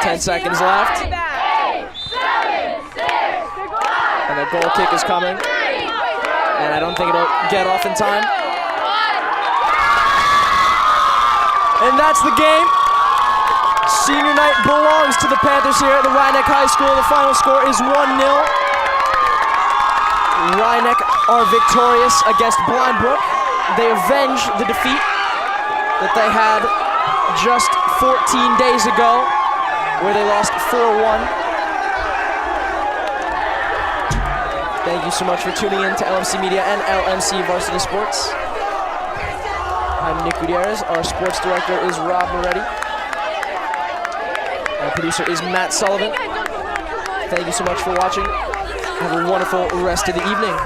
10 seconds left. And the goal kick is coming. And I don't think it'll get off in time. And that's the game. Senior night belongs to the Panthers here at the Rhinebeck High School. The final score is 1-0. Rhinebeck are victorious against Blind Brook. They avenge the defeat that they had just 14 days ago, where they lost 4-1. Thank you so much for tuning in to LMC Media and LMC Varsity Sports. I'm Nick Gutierrez. Our sports director is Rob Moretti. Our producer is Matt Sullivan. Thank you so much for watching. Have a wonderful rest of the evening.